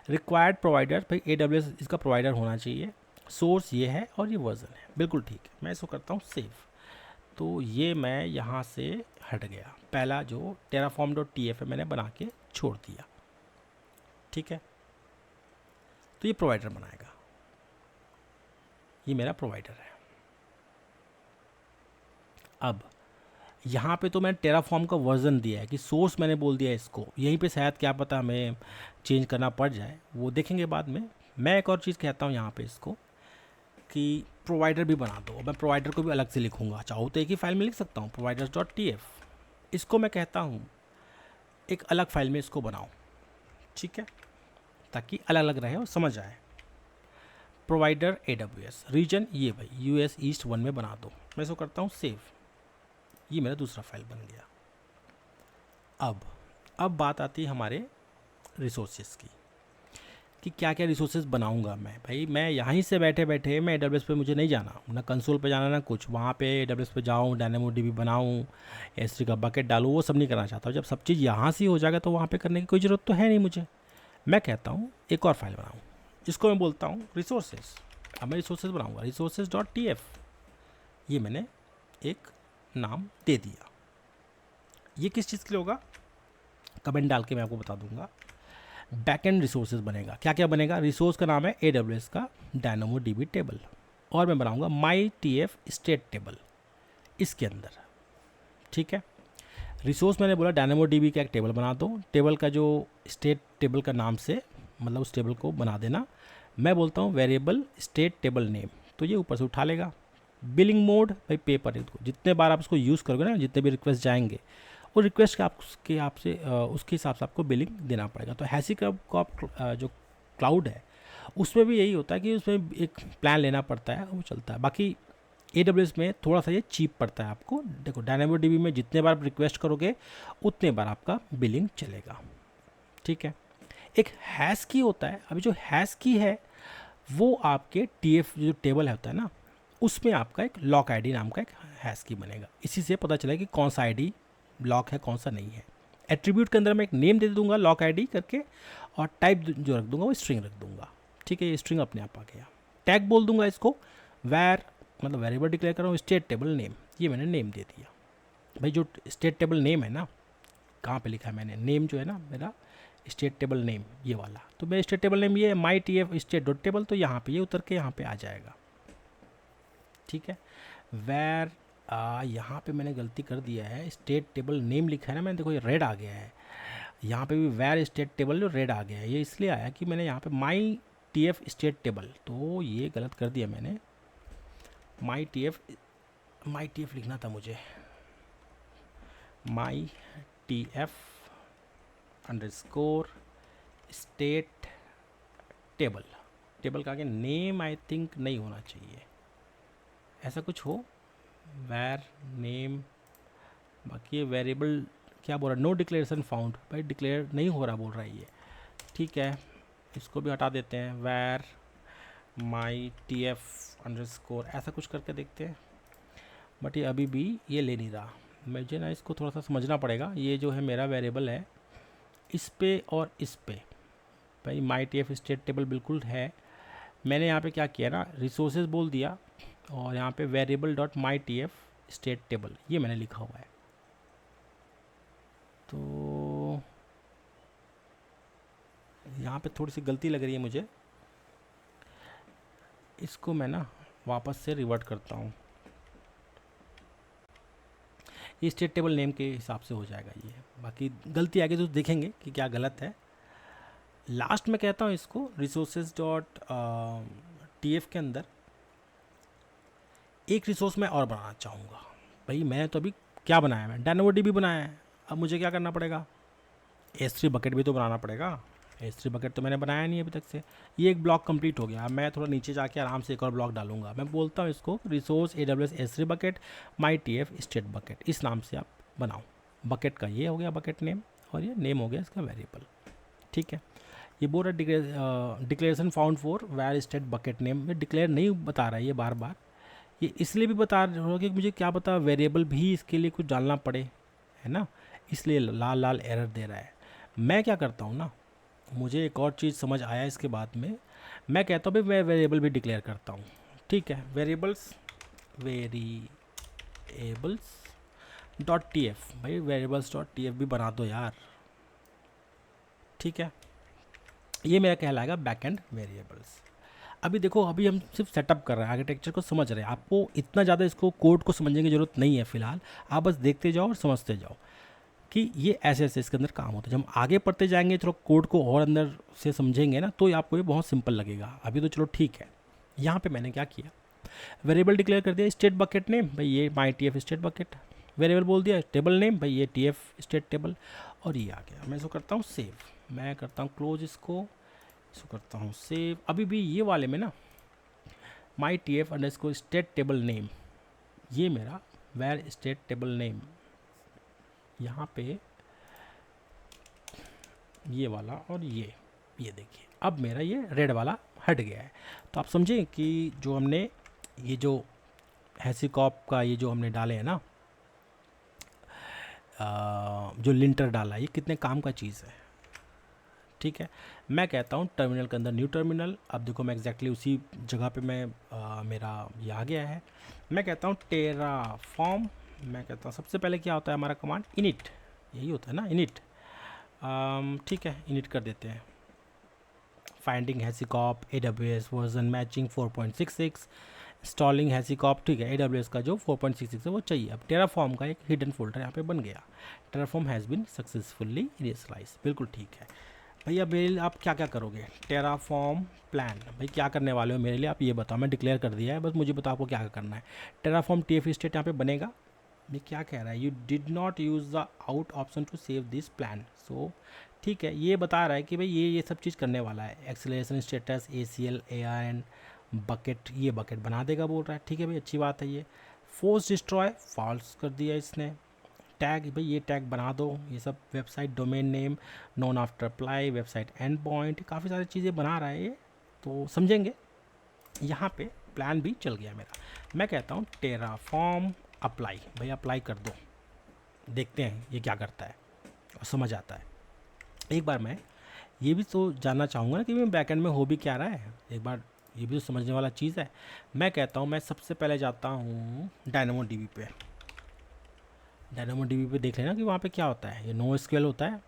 रिक्वायर्ड प्रोवाइडर, भाई AWS इसका प्रोवाइडर होना चाहिए, सोर्स ये है और ये वर्जन है, बिल्कुल ठीक है। मैं इसको करता हूँ सेव। तो ये मैं यहाँ से हट गया, पहला जो terraform.tf है मैंने बना के छोड़ दिया, ठीक है। तो ये प्रोवाइडर बनाएगा, ये मेरा प्रोवाइडर है। अब यहाँ पे तो मैंने टेराफॉर्म का वर्जन दिया है कि सोर्स मैंने बोल दिया है इसको, यहीं पे शायद क्या पता हमें चेंज करना पड़ जाए, वो देखेंगे बाद में। मैं एक और चीज़ कहता हूँ यहाँ पे इसको कि प्रोवाइडर भी बना दो। मैं प्रोवाइडर को भी अलग से लिखूँगा, चाहो तो एक ही फाइल में लिख सकता हूँ providers.tf। इसको मैं कहता हूँ एक अलग फाइल में इसको बनाओ, ठीक है, ताकि अलग अलग रहे और समझ आए। प्रोवाइडर AWS रीजन ये भाई US ईस्ट 1 में बना दो। मैं इसको करता हूँ सेव, ये मेरा दूसरा फाइल बन गया। अब बात आती है हमारे रिसोर्सेज की कि क्या क्या रिसोर्सेज बनाऊंगा मैं। भाई मैं यहीं से बैठे बैठे मैं AWS पे मुझे नहीं जाना, ना कंसोल पे जाना ना कुछ, वहाँ पे AWS पे जाऊँ, DynamoDB बनाऊँ, S3 का बकेट डालूँ, वो सब नहीं करना चाहता हूँ। जब सब चीज़ यहाँ से हो जाएगा तो वहाँ पे करने की कोई ज़रूरत तो है नहीं मुझे। मैं कहता हूँ एक और फाइल बनाऊँ, इसको मैं बोलता हूँ रिसोर्सेज। अब मैं रिसोर्सेज बनाऊँगा resources.tf, ये मैंने एक नाम दे दिया। ये किस चीज़ के लिए होगा, कमेंट डाल के मैं आपको बता दूंगा। बैकएंड रिसोर्सेज बनेगा, क्या क्या बनेगा, रिसोर्स का नाम है AWS का DynamoDB टेबल, और मैं बनाऊंगा myTF स्टेट टेबल इसके अंदर, ठीक है। रिसोर्स मैंने बोला DynamoDB का एक टेबल बना दो, टेबल का जो स्टेट टेबल का नाम से मतलब उस टेबल को बना देना। मैं बोलता हूँ वेरिएबल स्टेट टेबल नेम, तो ये ऊपर से उठा लेगा। बिलिंग मोड भाई पे पर जितने बार आप उसको यूज़ करोगे ना, जितने भी रिक्वेस्ट जाएंगे, वो रिक्वेस्ट के आपसे उसके हिसाब से आपको बिलिंग देना पड़ेगा। तो हैसिकॉप का जो क्लाउड है उसमें भी यही होता है कि उसमें एक प्लान लेना पड़ता है, वो चलता है। बाकी AWS में थोड़ा सा ये चीप पड़ता है आपको। देखो DynamoDB में जितने बार आप रिक्वेस्ट करोगे उतने बार आपका बिलिंग चलेगा, ठीक है। एक हैश की होता है, अभी जो हैश की है वो आपके TF जो टेबल होता है ना, उसमें आपका एक लॉक आईडी नाम का एक हैश की बनेगा। इसी से पता चलेगा कि कौन सा आईडी लॉक है कौन सा नहीं है। एट्रीब्यूट के अंदर मैं एक नेम दे दूंगा लॉक आईडी करके, और टाइप जो रख दूंगा वो स्ट्रिंग रख दूंगा, ठीक है। ये स्ट्रिंग अपने आप आ गया। टैग बोल दूंगा इसको, वैर मतलब वेरिएबल डिक्लेयर कर रहा हूँ स्टेट टेबल नेम, ये मैंने नेम दे दिया। भाई जो स्टेट टेबल नेम है ना, कहाँ पे लिखा है मैंने, नेम जो है ना मेरा स्टेट टेबल नेम ये वाला, तो मैं स्टेट टेबल नेम ये है myTF स्टेट डॉट टेबल, तो यहाँ पे ये उतर के यहाँ पे आ जाएगा, ठीक है। वैर यहाँ पे मैंने गलती कर दिया है, स्टेट टेबल नेम लिखा है ना मैंने, देखो ये रेड आ गया है। यहाँ पे भी वैर स्टेट टेबल जो रेड आ गया है, ये इसलिए आया कि मैंने यहाँ पे myTF स्टेट टेबल, तो ये गलत कर दिया मैंने। myTF लिखना था मुझे, myTF underscore state table, table का आगे नेम आई थिंक नहीं होना चाहिए, ऐसा कुछ हो, वैर नेम। बाकी ये वेरिएबल क्या बोल रहा है, नो डिक्लेरेशन फाउंड, भाई डिक्लेयर नहीं हो रहा बोल रहा है ये, ठीक है। इसको भी हटा देते हैं, वैर myTF अंडरस्कोर ऐसा कुछ करके देखते हैं। बट ये अभी भी ये ले नहीं रहा, मुझे ना इसको थोड़ा सा समझना पड़ेगा। ये जो है मेरा वेरिएबल है, इस पे और इस पे भाई myTF स्टेट टेबल बिल्कुल है। मैंने यहाँ पे क्या किया ना, रिसोर्सेज बोल दिया और यहाँ पे variable dot myTF state table ये मैंने लिखा हुआ है। तो यहाँ पे थोड़ी सी गलती लग रही है मुझे, इसको मैं ना वापस से रिवर्ट करता हूँ। ये स्टेट टेबल नेम के हिसाब से हो जाएगा ये। बाकी गलती आगे तो देखेंगे कि क्या गलत है। लास्ट में कहता हूँ इसको रिसोर्सेज डॉट TF के अंदर एक रिसोर्स मैं और बनाना चाहूँगा। भाई मैंने तो अभी क्या बनाया, मैं DynamoDB बनाया है, अब मुझे क्या करना पड़ेगा, S3 बकेट भी तो बनाना पड़ेगा। S3 बकेट तो मैंने बनाया नहीं अभी तक से। ये एक ब्लॉक कंप्लीट हो गया। अब मैं थोड़ा नीचे जाके आराम से एक और ब्लॉक डालूंगा। मैं बोलता हूँ इसको resource AWS S3 bucket MyTF state bucket, इस नाम से आप बनाओ। बकेट का ये हो गया बकेट नेम, और ये नेम हो गया इसका वेरिएबल। ठीक है, ये बोल रहा है declaration found for var state bucket name. ये डिक्लेयर नहीं बता रहा है ये बार बार, ये इसलिए भी बता रहा होगा कि मुझे क्या पता वेरिएबल भी इसके लिए कुछ डालना पड़े, है ना, इसलिए लाल लाल एरर दे रहा है। मैं क्या करता हूँ ना, मुझे एक और चीज़ समझ आया इसके बाद में, मैं कहता हूँ भाई मैं वेरिएबल भी डिक्लेयर करता हूँ। ठीक है, वेरिएबल्स डॉट TF, भाई वेरिएबल्स डॉट TF भी बना दो यार। ठीक है, ये मेरा कहलाएगा बैकएंड वेरिएबल्स। अभी देखो, अभी हम सिर्फ सेटअप कर रहे हैं, आर्किटेक्चर को समझ रहे हैं। आपको इतना ज़्यादा इसको कोड को समझने की ज़रूरत नहीं है फ़िलहाल, आप बस देखते जाओ और समझते जाओ कि ये ऐसे ऐसे इसके अंदर काम होता है। जब हम आगे पढ़ते जाएंगे, थोड़ा कोड को और अंदर से समझेंगे ना, तो आपको ये बहुत सिंपल लगेगा। अभी तो चलो ठीक है। यहाँ पे मैंने क्या किया, वेरिएबल डिक्लेयर कर दिया स्टेट बकेट नेम, भाई ये MyTF स्टेट बकेट। वेरिएबल बोल दिया टेबल नेम, भाई ये TF स्टेट टेबल, और ये आ गया। मैं इसको करता हूँ सेव, मैं करता हूँ क्लोज इसको करता हूँ सेव। अभी भी ये वाले में ना MyTF underscore state table name, ये मेरा वेर स्टेट टेबल नेम, यहाँ पे ये वाला और ये देखिए, अब मेरा ये रेड वाला हट गया है। तो आप समझें कि जो हमने ये जो हैसीकॉप का ये जो हमने डाले हैं ना, जो लिंटर डाला, ये कितने काम का चीज़ है। ठीक है, मैं कहता हूँ टर्मिनल के अंदर न्यू टर्मिनल। अब देखो मैं एग्जैक्टली उसी जगह पे मैं मेरा ये आ गया है। मैं कहता हूँ टेराफॉर्म, मैं कहता हूँ सबसे पहले क्या होता है हमारा कमांड, इनिट, यही होता है ना इनिट। ठीक है, इनिट कर देते हैं। Finding HashiCorp AWS version matching 4.66, installing HashiCorp. ठीक है, AWS का जो 4.66 है वो चाहिए। अब टेराफॉर्म का एक हिडन फोल्डर यहाँ पे बन गया, Terraform has been successfully initialized. बिल्कुल ठीक है भैया। मेरे आप क्या क्या करोगे, टेराफॉर्म प्लान, भाई क्या करने वाले हो मेरे लिए आप ये बताओ। मैं डिक्लेयर कर दिया है, बस मुझे बताओ आपको क्या करना है। टेराफॉर्म TF स्टेट यहाँ पे बनेगा। ये क्या कह रहा है, you did not use the out option to save this plan. So ठीक है, ये बता रहा है कि भाई ये सब चीज़ करने वाला है। Acceleration status ACL ARN bucket, ये बकेट बना देगा बोल रहा है। ठीक है भाई, अच्छी बात है। ये फोर्स डिस्ट्रॉय फॉल्स कर दिया इसने। टैग, भाई ये टैग बना दो। ये सब website domain name non after apply, website and point, काफ़ी सारी चीज़ें बना रहा है ये, तो समझेंगे। यहाँ पे प्लान भी चल गया मेरा। मैं कहता हूँ टेराफॉर्म अप्लाई, भाई अप्लाई कर दो, देखते हैं ये क्या करता है और समझ आता है। एक बार मैं ये भी तो जानना चाहूँगा ना कि मैं बैकएंड में हो भी क्या रहा है, एक बार ये भी तो समझने वाला चीज़ है। मैं कहता हूँ मैं सबसे पहले जाता हूँ DynamoDB पे। DynamoDB पे देख लेना कि वहाँ पे क्या होता है। ये NoSQL होता है,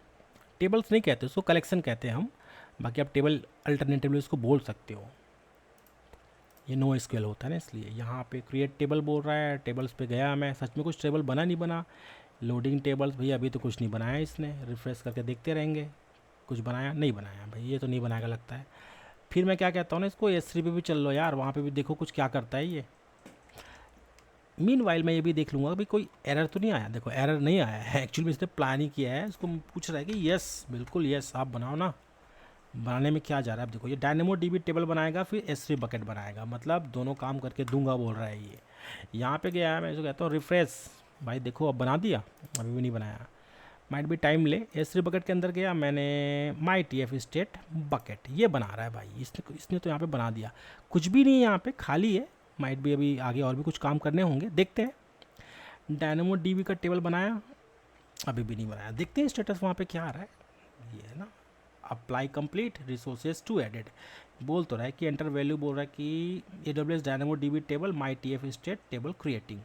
टेबल्स नहीं कहते उसको, कलेक्शन कहते हैं हम। बाकी आप टेबल अल्टरनेटिवली उसको बोल सकते हो। ये NoSQL होता है ना, इसलिए यहाँ पे क्रिएट टेबल बोल रहा है। टेबल्स पे गया मैं, सच में कुछ टेबल बना नहीं बना। लोडिंग टेबल्स, भैया अभी तो कुछ नहीं बनाया इसने, रिफ्रेश करके देखते रहेंगे। कुछ बनाया नहीं बनाया, भाई ये तो नहीं बनाएगा लगता है। फिर मैं क्या कहता हूँ ना, इसको S3 पे भी चल लो यार, वहाँ पे भी देखो कुछ क्या करता है ये। मीनवाइल मैं ये भी देख लूँगा भाई कोई एरर तो नहीं आया। देखो एरर नहीं आया है, एक्चुअली में इसने प्लान ही किया है। इसको पूछ रहा है कि यस, बिल्कुल यस आप बनाओ ना। बनाने में क्या जा रहा है, अब देखो ये DynamoDB टेबल बनाएगा, फिर S3 बकेट बनाएगा, मतलब दोनों काम करके दूंगा बोल रहा है ये। यहाँ पे गया है, मैं इसको कहता हूँ रिफ्रेश, भाई देखो अब बना दिया, अभी भी नहीं बनाया, माइट भी टाइम ले। S3 बकेट के अंदर गया मैंने, MyTF स्टेट बकेट, ये बना रहा है भाई इसने तो यहाँ पे बना दिया। कुछ भी नहीं है यहाँ पे, खाली है। माइट भी अभी आगे और भी कुछ काम करने होंगे, देखते हैं। DynamoDB का टेबल बनाया, अभी भी नहीं बनाया, देखते हैं स्टेटस वहाँ पे क्या आ रहा है। ये है ना, apply complete, resources two added, बोल तो रहा है कि एंटर वैल्यू, बोल रहा है कि AWS DynamoDB table MyTF state table creating.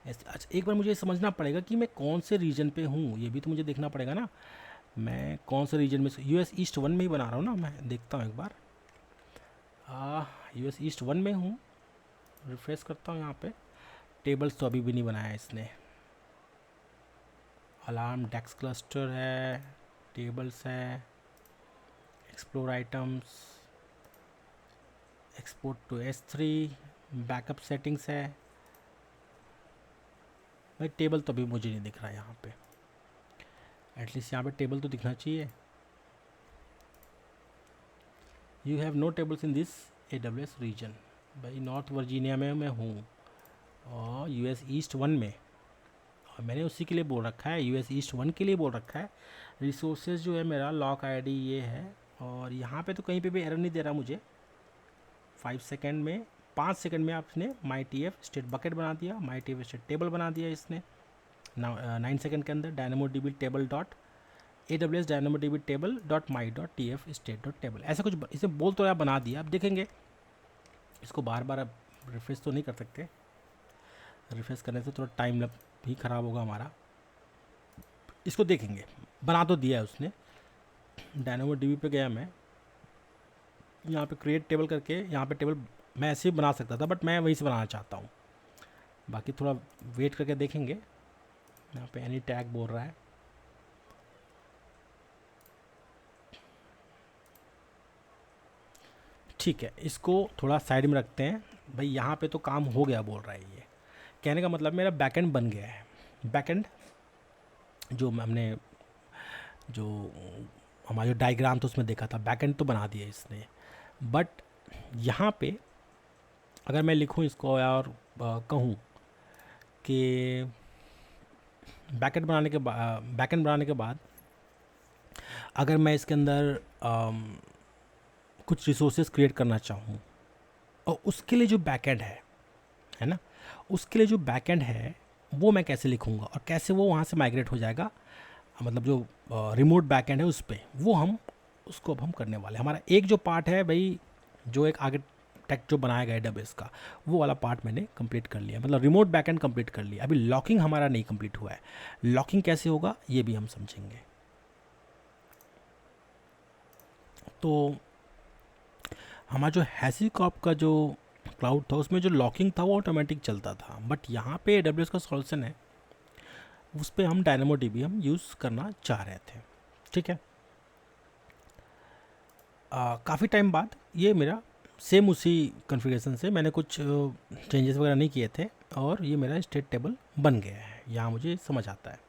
अच्छा, एक बार मुझे समझना पड़ेगा कि मैं कौन से रीजन पे हूँ, ये भी तो मुझे देखना पड़ेगा ना। मैं कौन से रीजन में, US ईस्ट 1 में ही बना रहा हूँ ना, मैं देखता हूँ एक बार। US ईस्ट 1 में हूँ, रिफ्रेश करता हूँ यहाँ पे। टेबल्स तो अभी भी नहीं बनाया इसने, अलार्म, डेस्क क्लस्टर है, टेबल्स है, explore items, export to S3, backup settings है। भाई टेबल तो अभी मुझे नहीं दिख रहा यहाँ पे, एटलीस्ट यहाँ पे टेबल तो दिखना चाहिए। You have no tables in this AWS region. भाई नॉर्थ वर्जीनिया में मैं हूँ और US ईस्ट 1 में, और मैंने उसी के लिए बोल रखा है, US ईस्ट 1 के लिए बोल रखा है। रिसोर्सेज जो है मेरा लॉक ID ये है, और यहाँ पे तो कहीं पे भी एरर नहीं दे रहा मुझे। 5 सेकंड में, 5 सेकंड में आपने MyTF स्टेट बकेट बना दिया, MyTF स्टेट टेबल बना दिया इसने। 9 सेकंड के अंदर DynamoDB table dot AWS DynamoDB table dot माई dot TF state dot table, ऐसा कुछ इसे बोल तो यार बना दिया। अब देखेंगे इसको बार बार, अब रिफ्रेश तो नहीं कर सकते, रिफ्रेश करने से थोड़ा टाइम भी ख़राब होगा हमारा। इसको देखेंगे, बना तो दिया है उसने। DynamoDB पे गया मैं, यहाँ पे क्रिएट टेबल करके, यहाँ पे टेबल मैं ऐसे ही बना सकता था, बट मैं वहीं से बनाना चाहता हूँ। बाकी थोड़ा वेट करके देखेंगे। यहाँ पे एनी टैग बोल रहा है, ठीक है, इसको थोड़ा साइड में रखते हैं। भाई यहाँ पे तो काम हो गया बोल रहा है ये, कहने का मतलब मेरा बैकएंड बन गया है। बैकएंड जो हमने, जो हमारा जो डायग्राम था उसमें देखा था, बैकएंड तो बना दिया इसने। बट यहाँ पे अगर मैं लिखूँ इसको और कहूँ कि बैकएंड बनाने के बाद अगर मैं इसके अंदर कुछ रिसोर्सेज क्रिएट करना चाहूँ, और उसके लिए जो बैकएंड है ना, उसके लिए जो बैकएंड है वो मैं कैसे लिखूँगा और कैसे वो वहाँ से माइग्रेट हो जाएगा, मतलब जो रिमोट बैकएंड है उस पर, वो हम उसको अब हम करने वाले हैं। हमारा एक जो पार्ट है भाई, जो एक आगे टेक्स्ट जो बनाया गया AWS का, वो वाला पार्ट मैंने कंप्लीट कर लिया, मतलब रिमोट बैकएंड कंप्लीट कर लिया। अभी लॉकिंग हमारा नहीं कंप्लीट हुआ है। लॉकिंग कैसे होगा ये भी हम समझेंगे। तो हमारा जो हैसीकॉर्प का जो क्लाउड था उसमें जो लॉकिंग था वो ऑटोमेटिक चलता था, बट यहाँ पे AWS का सॉल्यूशन है, उस पर हम DynamoDB हम यूज़ करना चाह रहे थे। ठीक है, काफ़ी टाइम बाद ये मेरा सेम उसी कॉन्फ़िगरेशन से, मैंने कुछ चेंजेस वगैरह नहीं किए थे, और ये मेरा स्टेट टेबल बन गया है। यहाँ मुझे समझ आता है।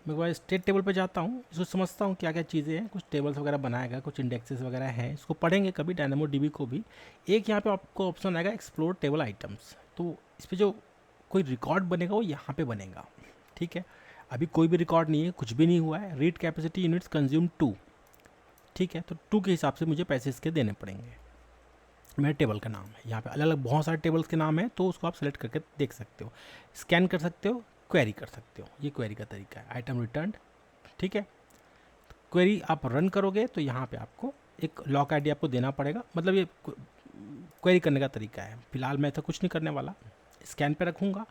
मैं एक बार स्टेट टेबल पे जाता हूँ, इसको समझता हूँ क्या क्या चीज़ें हैं। कुछ टेबल्स वगैरह बनाया गया, कुछ इंडेक्सेस वगैरह हैं, इसको पढ़ेंगे कभी DynamoDB को भी। एक यहाँ पे आपको ऑप्शन आएगा एक्सप्लोर टेबल आइटम्स, तो इस पर जो कोई रिकॉर्ड बनेगा वो यहाँ पे बनेगा। ठीक है, अभी कोई भी रिकॉर्ड नहीं है, कुछ भी नहीं हुआ है। रीड कैपेसिटी यूनिट्स कंज्यूम 2, ठीक है, तो 2 के हिसाब से मुझे पैसे इसके देने पड़ेंगे। मेरे टेबल का नाम है, यहाँ पे अलग अलग बहुत सारे टेबल्स के नाम हैं, तो उसको आप सेलेक्ट करके देख सकते हो, स्कैन कर सकते हो, क्वेरी कर सकते हो। ये क्वेरी का तरीका है, आइटम रिटर्न। ठीक है, क्वेरी आप रन करोगे तो यहाँ पे आपको एक लॉक ID आपको देना पड़ेगा, मतलब ये क्वेरी करने का तरीका है। फिलहाल मैं तो कुछ नहीं करने वाला, स्कैन पे रखूँगा,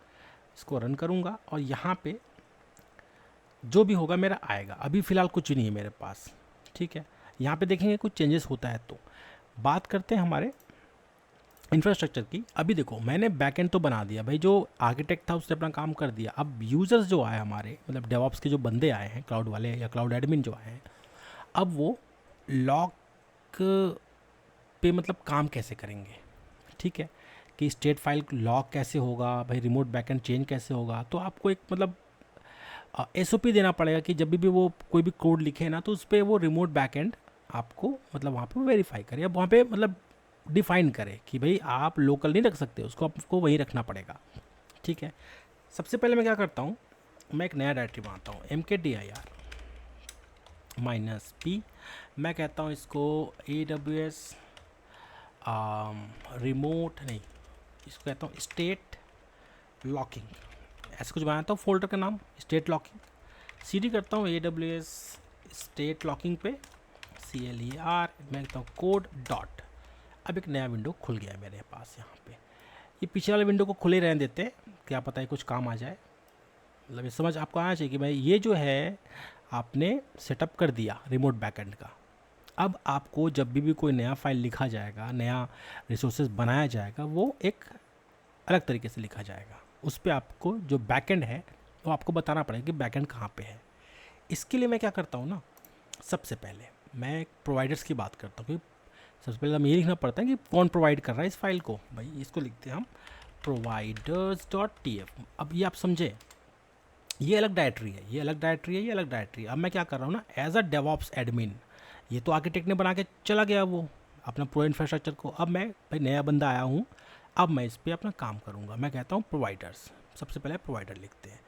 इसको रन करूँगा, और यहाँ पे जो भी होगा मेरा आएगा। अभी फ़िलहाल कुछ नहीं है मेरे पास। ठीक है, यहाँ पे देखेंगे कुछ चेंजेस होता है। तो बात करते हैं हमारे इंफ्रास्ट्रक्चर की। अभी देखो मैंने बैकएंड तो बना दिया भाई, जो आर्किटेक्ट था उसने अपना काम कर दिया। अब यूज़र्स जो आए हमारे, मतलब डेवऑप्स के जो बंदे आए हैं, क्लाउड वाले या क्लाउड एडमिन जो आए हैं, अब वो लॉक पे मतलब काम कैसे करेंगे। ठीक है, कि स्टेट फाइल लॉक कैसे होगा भाई, रिमोट बैकएंड चेंज कैसे होगा। तो आपको एक मतलब SOP देना पड़ेगा कि जब भी वो कोई भी कोड लिखे ना, तो उस पर वो रिमोट बैकएंड आपको मतलब वहाँ पे वेरीफाई करे, अब वहाँ पे मतलब डिफ़ाइन करे कि भाई आप लोकल नहीं रख सकते उसको, आपको वहीं रखना पड़ेगा। ठीक है, सबसे पहले मैं क्या करता हूँ, मैं एक नया डायरेक्टरी बनाता हूँ, mkdir -p। मैं कहता हूँ इसको AWS रिमोट नहीं, इसको कहता हूँ स्टेट लॉकिंग, ऐसे कुछ बनाता हूँ। फोल्डर का नाम स्टेट लॉकिंग, CD करता हूँ AWS स्टेट लॉकिंग पे CLER, मैं कहता हूँ कोड डॉट। अब एक नया विंडो खुल गया है मेरे पास यहाँ पे। ये पिछले वाले विंडो को खुले रहने देते हैं, क्या पता है कुछ काम आ जाए। मतलब ये समझ आपको आना चाहिए कि भाई ये जो है आपने सेटअप कर दिया रिमोट बैकएंड का। अब आपको जब भी कोई नया फाइल लिखा जाएगा, नया रिसोर्सेज बनाया जाएगा, वो एक अलग तरीके से लिखा जाएगा। उस पर आपको जो बैकएंड है वो आपको बताना पड़ेगा कि बैकएंड कहाँ पे है। इसके लिए मैं क्या करता हूँ ना, सबसे पहले मैं प्रोवाइडर्स की बात करता हूँ कि सबसे पहले हमें ये लिखना पड़ता है कि कौन प्रोवाइड कर रहा है इस फाइल को। भाई इसको लिखते हैं हम providers.tf। अब ये आप समझे, ये अलग डायरेक्टरी है, ये अलग डायरेक्टरी है, ये अलग डायरेक्टरी है। अब मैं क्या कर रहा हूँ ना, एज अ डेवऑप्स एडमिन, ये तो आर्किटेक्ट ने बना के चला गया वो अपना प्रो इंफ्रास्ट्रक्चर को। अब मैं भाई नया बंदा आया हूँ, अब मैं इस पर अपना काम करूँगा। मैं कहता हूँ प्रोवाइडर्स, सबसे पहले प्रोवाइडर लिखते हैं।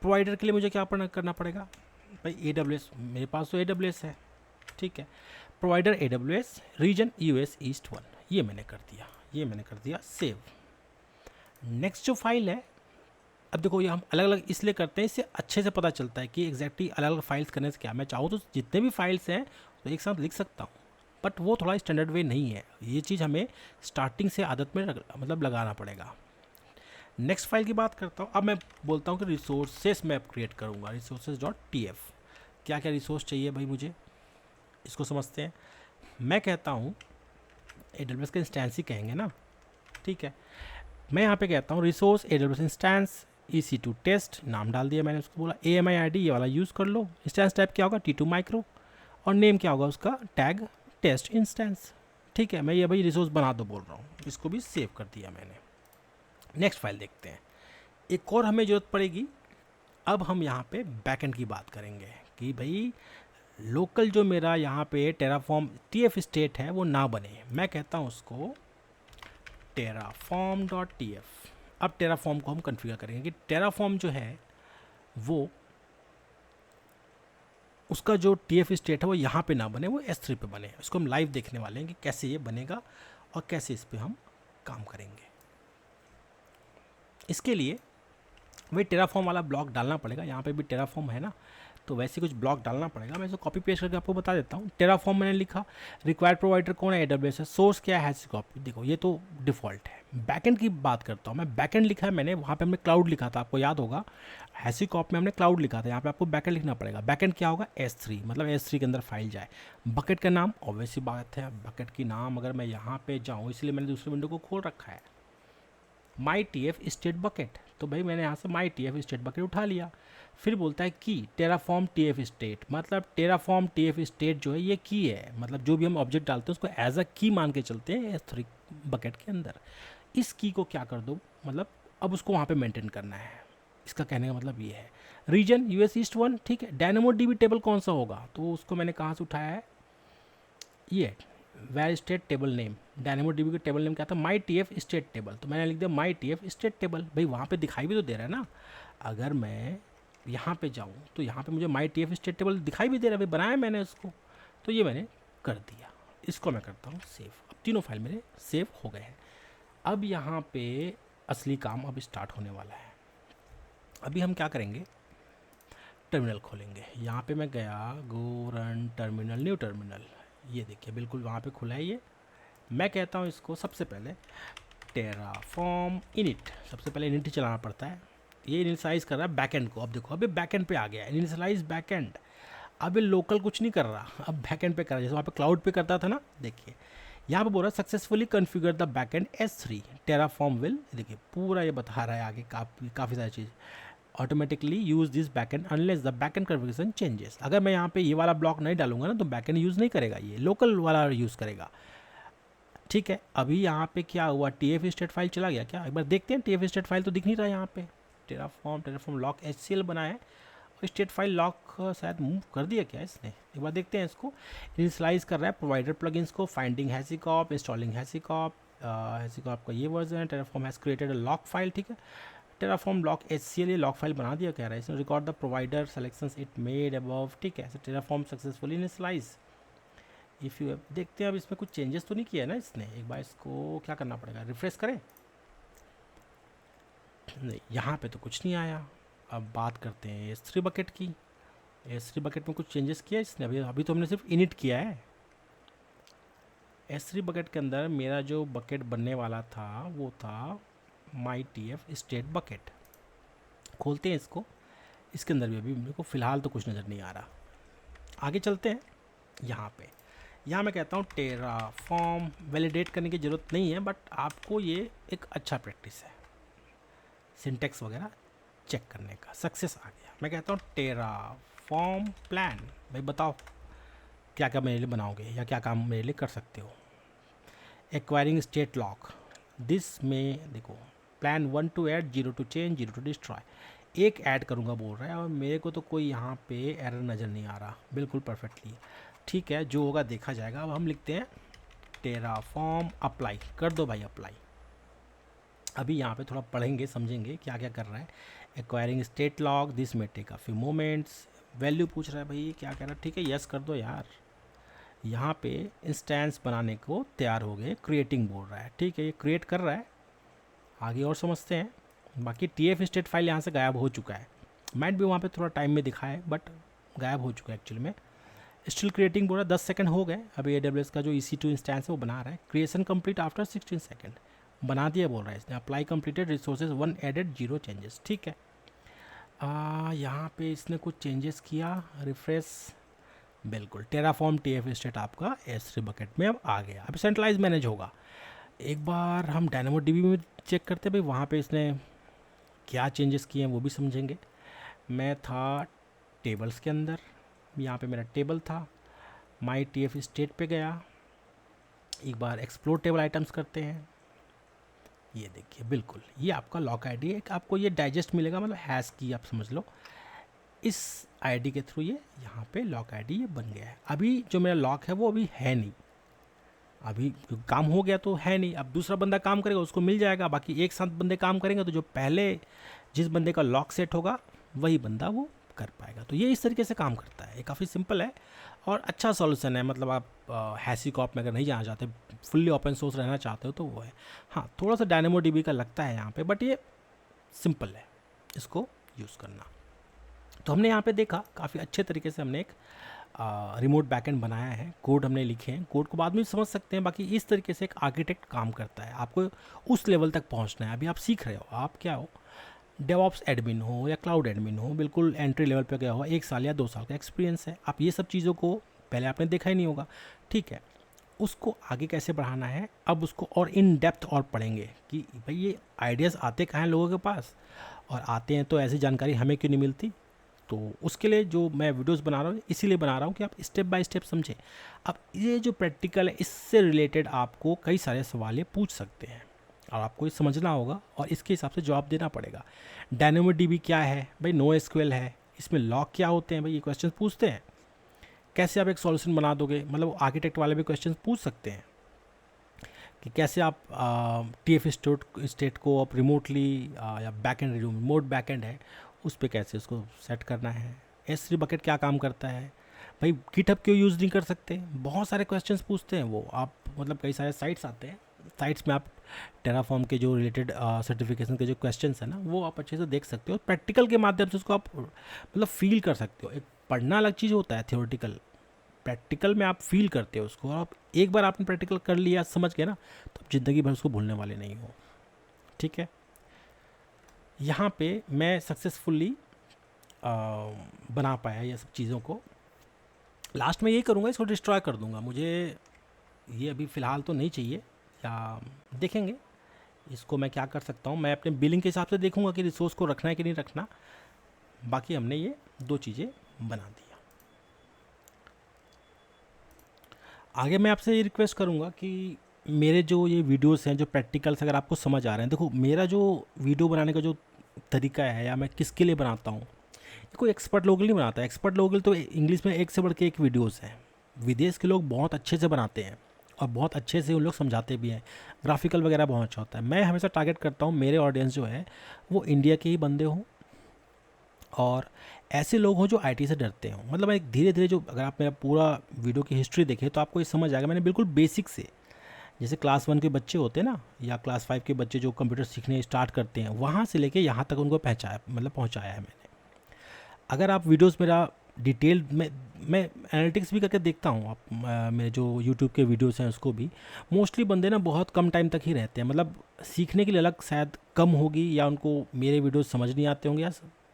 प्रोवाइडर के लिए मुझे क्या करना पड़ेगा भाई, AWS, मेरे पास तो AWS है, ठीक है। Provider AWS region US east 1, ये मैंने कर दिया, ये मैंने कर दिया सेव। नेक्स्ट जो फाइल है, अब देखो ये हम अलग अलग इसलिए करते हैं, इससे अच्छे से पता चलता है कि एग्जैक्टली अलग अलग फाइल्स करने से क्या, मैं चाहूँ तो जितने भी फाइल्स हैं तो एक साथ लिख सकता हूँ, बट वो थोड़ा स्टैंडर्ड वे नहीं है। ये चीज़ हमें स्टार्टिंग से आदत में मतलब लगाना पड़ेगा। नेक्स्ट फाइल की बात करता हूँ। अब मैं बोलता हूँ कि रिसोर्सेस मैं क्रिएट करूँगा, resources.tf। क्या क्या रिसोर्स चाहिए भाई मुझे, इसको समझते हैं। मैं कहता हूँ AWS का इंस्टेंस ही कहेंगे ना, ठीक है। मैं यहाँ पे कहता हूँ resource AWS instance EC2 test, नाम डाल दिया मैंने, उसको बोला AMI ID ये वाला यूज़ कर लो। इंस्टेंस टाइप क्या होगा, T2 माइक्रो, और नेम क्या होगा उसका, टैग टेस्ट इंस्टेंस, ठीक है। मैं ये भाई रिसोर्स बना दो बोल रहा हूँ, इसको भी सेव कर दिया मैंने। नेक्स्ट फाइल देखते हैं। एक और हमें ज़रूरत पड़ेगी, अब हम यहाँ पे बैकएंड की बात करेंगे कि भाई लोकल जो मेरा यहाँ पे टेराफॉर्म TF स्टेट है वो ना बने। मैं कहता हूँ उसको terraform.tf। अब टेराफॉर्म को हम कॉन्फ़िगर करेंगे कि टेराफॉर्म जो है वो उसका जो TF स्टेट है वो यहाँ पे ना बने, वो S3 पे बने। इसको हम लाइव देखने वाले हैं कि कैसे ये बनेगा और कैसे इस पे हम काम करेंगे। इसके लिए वही टेराफॉर्म वाला ब्लॉक डालना पड़ेगा, यहाँ पे भी टेराफॉर्म है ना, तो वैसे कुछ ब्लॉक डालना पड़ेगा। मैं इसे कॉपी पेस्ट करके आपको बता देता हूँ। टेराफॉर्म मैंने लिखा, रिक्वायर्ड प्रोवाइडर कौन है, AWS है, सोर्स क्या है, HashiCorp। देखो ये तो डिफ़ॉल्ट है। बैकएंड की बात करता हूँ मैं, बैकएंड लिखा है मैंने, वहाँ पे हमने क्लाउड लिखा था, आपको याद होगा। HashiCorp में हमने क्लाउड लिखा था, यहाँ पे आपको बैकएंड लिखना पड़ेगा। बैकएंड क्या होगा, S3, मतलब S3 के अंदर फाइल जाए। बकेट का नाम ऑब्वियस ही बात है, बकेट की नाम अगर मैं यहाँ पे जाऊँ, इसलिए मैंने दूसरे विंडो को खोल रखा है, माई TF स्टेट बकेट। तो भाई मैंने यहाँ से माई TF स्टेट बकेट उठा लिया। फिर बोलता है की टेराफॉर्म TF स्टेट, मतलब टेराफॉर्म TF स्टेट जो है ये की है, मतलब जो भी हम ऑब्जेक्ट डालते हैं उसको एज अ की मान के चलते हैं S3 बकेट के अंदर। इस की को क्या कर दो, मतलब अब उसको वहाँ पे मेंटेन करना है, इसका कहने का मतलब ये है। रीजन US ईस्ट 1, ठीक है। DynamoDB टेबल कौन सा होगा, तो उसको मैंने कहाँ से उठाया है, ये var state table name, DynamoDB का टेबल नेम क्या था, माई TF स्टेट टेबल, तो मैंने लिख दिया माई TF स्टेट टेबल। भाई वहाँ पे दिखाई भी तो दे रहा है ना, अगर मैं यहाँ पे जाऊँ तो यहाँ पे मुझे माई TF स्टेट टेबल दिखाई भी दे रहा है, भाई बनाया मैंने उसको, तो ये मैंने कर दिया। इसको मैं करता हूँ सेव। अब तीनों फाइल मेरे सेव हो गए हैं। अब यहाँ पे असली काम अब स्टार्ट होने वाला है। अभी हम क्या करेंगे, टर्मिनल खोलेंगे। यहाँ पे मैं गया, गो रन टर्मिनल, न्यू टर्मिनल, ये देखिए बिल्कुल वहाँ पे खुला है ये। मैं कहता हूँ इसको सबसे पहले टेराफॉर्म इनिट, सबसे पहले इनिट चलाना पड़ता है। ये इनिशियलाइज कर रहा है बैकएंड को। अब देखो अभी बैकएंड पे आ गया, इनिशियलाइज बैकएंड। अब ये लोकल कुछ नहीं कर रहा, अब बैकएंड पे कर रहा है, जैसे वहाँ पे क्लाउड पे करता था ना। देखिए यहाँ पे बोल रहा है successfully configure the backend S3 Terraform will, देखिए पूरा ये बता रहा है आगे काफ़ी सारी चीज़। Automatically use this backend unless the backend configuration changes. अगर मैं यहाँ पे ये वाला ब्लॉक नहीं डालूंगा ना तो बैकएंड यूज़ नहीं करेगा, ये लोकल वाला यूज़ करेगा, ठीक है। अभी यहाँ पे क्या हुआ, TF स्टेट फाइल चला गया क्या, एक बार देखते हैं। TF स्टेट फाइल तो दिख नहीं रहा यहाँ पे। टेराफॉर्म लॉक HCL बना है और स्टेट फाइल लॉक शायद मूव कर दिया क्या इसने, एक बार देखते हैं। इसको इनिशियलाइज कर रहा है प्रोवाइडर प्लगइन्स को, फाइंडिंग HashiCorp, इंस्टॉलिंग HashiCorp का ये वर्जन है। Terraform has created a lock file, ठीक है। टेराफॉर्म लॉक HCL ये लॉक फाइल बना दिया कह रहा है इसने। Record the provider selections it made above, ठीक है। Terraform successfully initialize. If you देखते हैं अब इसमें कुछ चेंजेस तो नहीं किया है ना इसने। एक बार इसको क्या करना पड़ेगा, रिफ्रेश करें। नहीं, यहाँ पे तो कुछ नहीं आया। अब बात करते हैं S3 बकेट की। S3 बकेट में कुछ चेंजेस किया इसने, अभी तो हमने सिर्फ इनिट किया है। S3 बकेट के अंदर मेरा जो बकेट बनने वाला था वो था माई TF स्टेट बकेट। खोलते हैं इसको, इसके अंदर भी अभी मेरे को फ़िलहाल तो कुछ नज़र नहीं आ रहा। आगे चलते हैं। यहाँ मैं कहता हूँ टेराफॉर्म वैलिडेट करने की ज़रूरत नहीं है, बट आपको ये एक अच्छा प्रैक्टिस है। सिंटेक्स वगैरह चेक करने का, सक्सेस आ गया। मैं कहता हूँ टेराफॉर्म प्लान, भाई बताओ क्या क्या मेरे लिए बनाओगे या क्या काम मेरे लिए कर सकते हो। एक्वायरिंग स्टेट लॉक, दिस में देखो plan 1 to add, 0 to change, 0 to destroy, एक ऐड करूँगा बोल रहा है और मेरे को तो कोई यहाँ पे एरर नज़र नहीं आ रहा, बिल्कुल परफेक्टली ठीक है, जो होगा देखा जाएगा। अब हम लिखते हैं टेराफॉर्म अप्लाई, कर दो भाई अप्लाई। अभी यहाँ पे थोड़ा पढ़ेंगे समझेंगे क्या क्या कर रहा है। एक्वायरिंग स्टेट लॉक, दिस में take a few moments, value पूछ रहा है भाई क्या कह रहा है, ठीक है यस कर दो यार। यहाँ पे इंस्टेंस बनाने को तैयार हो गए, क्रिएटिंग बोल रहा है, ठीक है ये क्रिएट कर रहा है, आगे और समझते हैं। बाकी TF स्टेट फाइल यहाँ से गायब हो चुका है, मैट भी वहाँ पे थोड़ा टाइम में दिखा है बट गायब हो चुका है एक्चुअली में। स्टिल क्रिएटिंग बोल रहा है, 10 सेकंड हो गए। अभी AWS का जो EC2 इंस्टेंस है वो बना रहा है, क्रिएशन कंप्लीट आफ्टर 16 सेकंड, बना दिया बोल रहा है इसने। Apply completed, resources 1 added, 0 changes, ठीक है। यहाँ पे इसने कुछ चेंजेस किया, रिफ्रेश, बिल्कुल टेराफॉर्म TF स्टेट आपका S3 बकेट में अब आ गया। अब सेंट्रलाइज मैनेज होगा। एक बार हम DynamoDB में चेक करते हैं भाई वहाँ पे इसने क्या चेंजेस किए हैं वो भी समझेंगे। मैं था टेबल्स के अंदर, यहाँ पे मेरा टेबल था, माई TF स्टेट पे गया, एक बार एक्सप्लोर टेबल आइटम्स करते हैं। ये देखिए बिल्कुल ये आपका लॉक आईडी है, आपको ये डाइजेस्ट मिलेगा, मतलब हैश की आप समझ लो, इस आईडी के थ्रू ये यहाँ पे लॉक आईडी ये बन गया है। अभी जो मेरा लॉक है वो अभी है नहीं, अभी काम हो गया तो है नहीं, अब दूसरा बंदा काम करेगा उसको मिल जाएगा, बाकी एक साथ बंदे काम करेंगे तो जो पहले जिस बंदे का लॉक सेट होगा वही बंदा वो कर पाएगा। तो ये इस तरीके से काम करता है, ये काफ़ी सिंपल है और अच्छा सॉल्यूशन है। मतलब आप हैसीकॉप में अगर नहीं जाना चाहते, फुल्ली ओपन सोर्स रहना चाहते हो तो वो है। हाँ थोड़ा सा DynamoDB का लगता है यहाँ पे, बट ये सिंपल है इसको यूज़ करना। तो हमने यहाँ पे देखा काफ़ी अच्छे तरीके से हमने एक रिमोट बैकएंड बनाया है, कोड हमने लिखे हैं, कोड को बाद में समझ सकते हैं। बाकी इस तरीके से एक आर्किटेक्ट काम करता है, आपको उस लेवल तक पहुँचना है। अभी आप सीख रहे हो, आप क्या हो, डेवऑप्स एडमिन हो या क्लाउड एडमिन हो, बिल्कुल एंट्री लेवल पे गया हो, 1 साल या 2 साल का एक्सपीरियंस है, आप ये सब चीज़ों को पहले आपने देखा ही नहीं होगा, ठीक है। उसको आगे कैसे बढ़ाना है, अब उसको और इन डेप्थ और पढ़ेंगे कि भाई ये आइडियाज़ आते कहाँ हैं लोगों के पास, और आते हैं तो ऐसी जानकारी हमें क्यों नहीं मिलती। तो उसके लिए जो मैं वीडियोस बना रहा हूँ इसीलिए बना रहा हूँ कि आप स्टेप बाय स्टेप समझें। अब ये जो प्रैक्टिकल है इससे रिलेटेड आपको कई सारे सवाल ये पूछ सकते हैं और आपको ये समझना होगा और इसके हिसाब से जवाब देना पड़ेगा। DynamoDB क्या है भाई, NoSQL है, इसमें लॉक क्या होते हैं भाई, ये क्वेश्चन पूछते हैं। कैसे आप एक सॉल्यूशन बना दोगे, मतलब आर्किटेक्ट वाले भी क्वेश्चन पूछ सकते हैं कि कैसे आप TF स्टेट को आप रिमोटली या बैकएंड, रिमोट बैकएंड है उस पर कैसे उसको सेट करना है। S3 बकेट क्या काम करता है भाई, गिटहब क्यों यूज़ नहीं कर सकते, बहुत सारे क्वेश्चंस पूछते हैं वो। आप मतलब कई सारे साइट्स आते हैं, साइट्स में आप टेराफॉर्म के जो रिलेटेड सर्टिफिकेशन के जो क्वेश्चंस हैं ना वो आप अच्छे से देख सकते हो, प्रैक्टिकल के माध्यम से उसको आप मतलब फील कर सकते हो। एक पढ़ना अलग चीज़ होता है थियोरेटिकल, प्रैक्टिकल में आप फील करते हो उसको, और आप एक बार आपने प्रैक्टिकल कर लिया समझ गए ना तो आप ज़िंदगी भर उसको भूलने वाले नहीं हो, ठीक है। यहाँ पे मैं सक्सेसफुली बना पाया ये सब चीज़ों को। लास्ट में यही करूँगा, इसको डिस्ट्रॉय कर दूँगा, मुझे ये अभी फ़िलहाल तो नहीं चाहिए, या देखेंगे इसको मैं क्या कर सकता हूँ। मैं अपने बिलिंग के हिसाब से देखूँगा कि रिसोर्स को रखना है कि नहीं रखना। बाकी हमने ये 2 चीज़ें बना दिया। आगे मैं आपसे ये रिक्वेस्ट करूँगा कि मेरे जो ये वीडियोस हैं जो प्रैक्टिकल्स अगर आपको समझ आ रहे हैं, देखो मेरा जो वीडियो बनाने का जो तरीका है या मैं किसके लिए बनाता हूँ, कोई एक्सपर्ट लोग नहीं बनाता है। एक्सपर्ट लोग तो इंग्लिश में एक से बढ़ के एक वीडियोस हैं, विदेश के लोग बहुत अच्छे से बनाते हैं और बहुत अच्छे से उन लोग समझाते भी हैं, ग्राफिकल वगैरह बहुत अच्छा होता है। मैं हमेशा टारगेट करता हूँ मेरे ऑडियंस जो है वो इंडिया के ही बंदे हों और ऐसे लोग हों जो आईटी से डरते हों। मतलब एक धीरे धीरे जो, अगर आप मेरा पूरा वीडियो की हिस्ट्री देखें तो आपको ये समझ आएगा, मैंने बिल्कुल बेसिक से, जैसे क्लास 1 के बच्चे होते हैं ना या क्लास 5 के बच्चे जो कंप्यूटर सीखने स्टार्ट करते हैं, वहाँ से लेके यहाँ तक उनको पहुँचाया है मैंने। अगर आप वीडियोस मेरा डिटेल में, मैं एनालिटिक्स भी करके देखता हूँ, आप मेरे जो यूट्यूब के वीडियोस हैं उसको भी, मोस्टली बंदे ना बहुत कम टाइम तक ही रहते हैं, मतलब सीखने के लिए अलग शायद कम होगी या उनको मेरे वीडियोस समझ नहीं आते होंगे या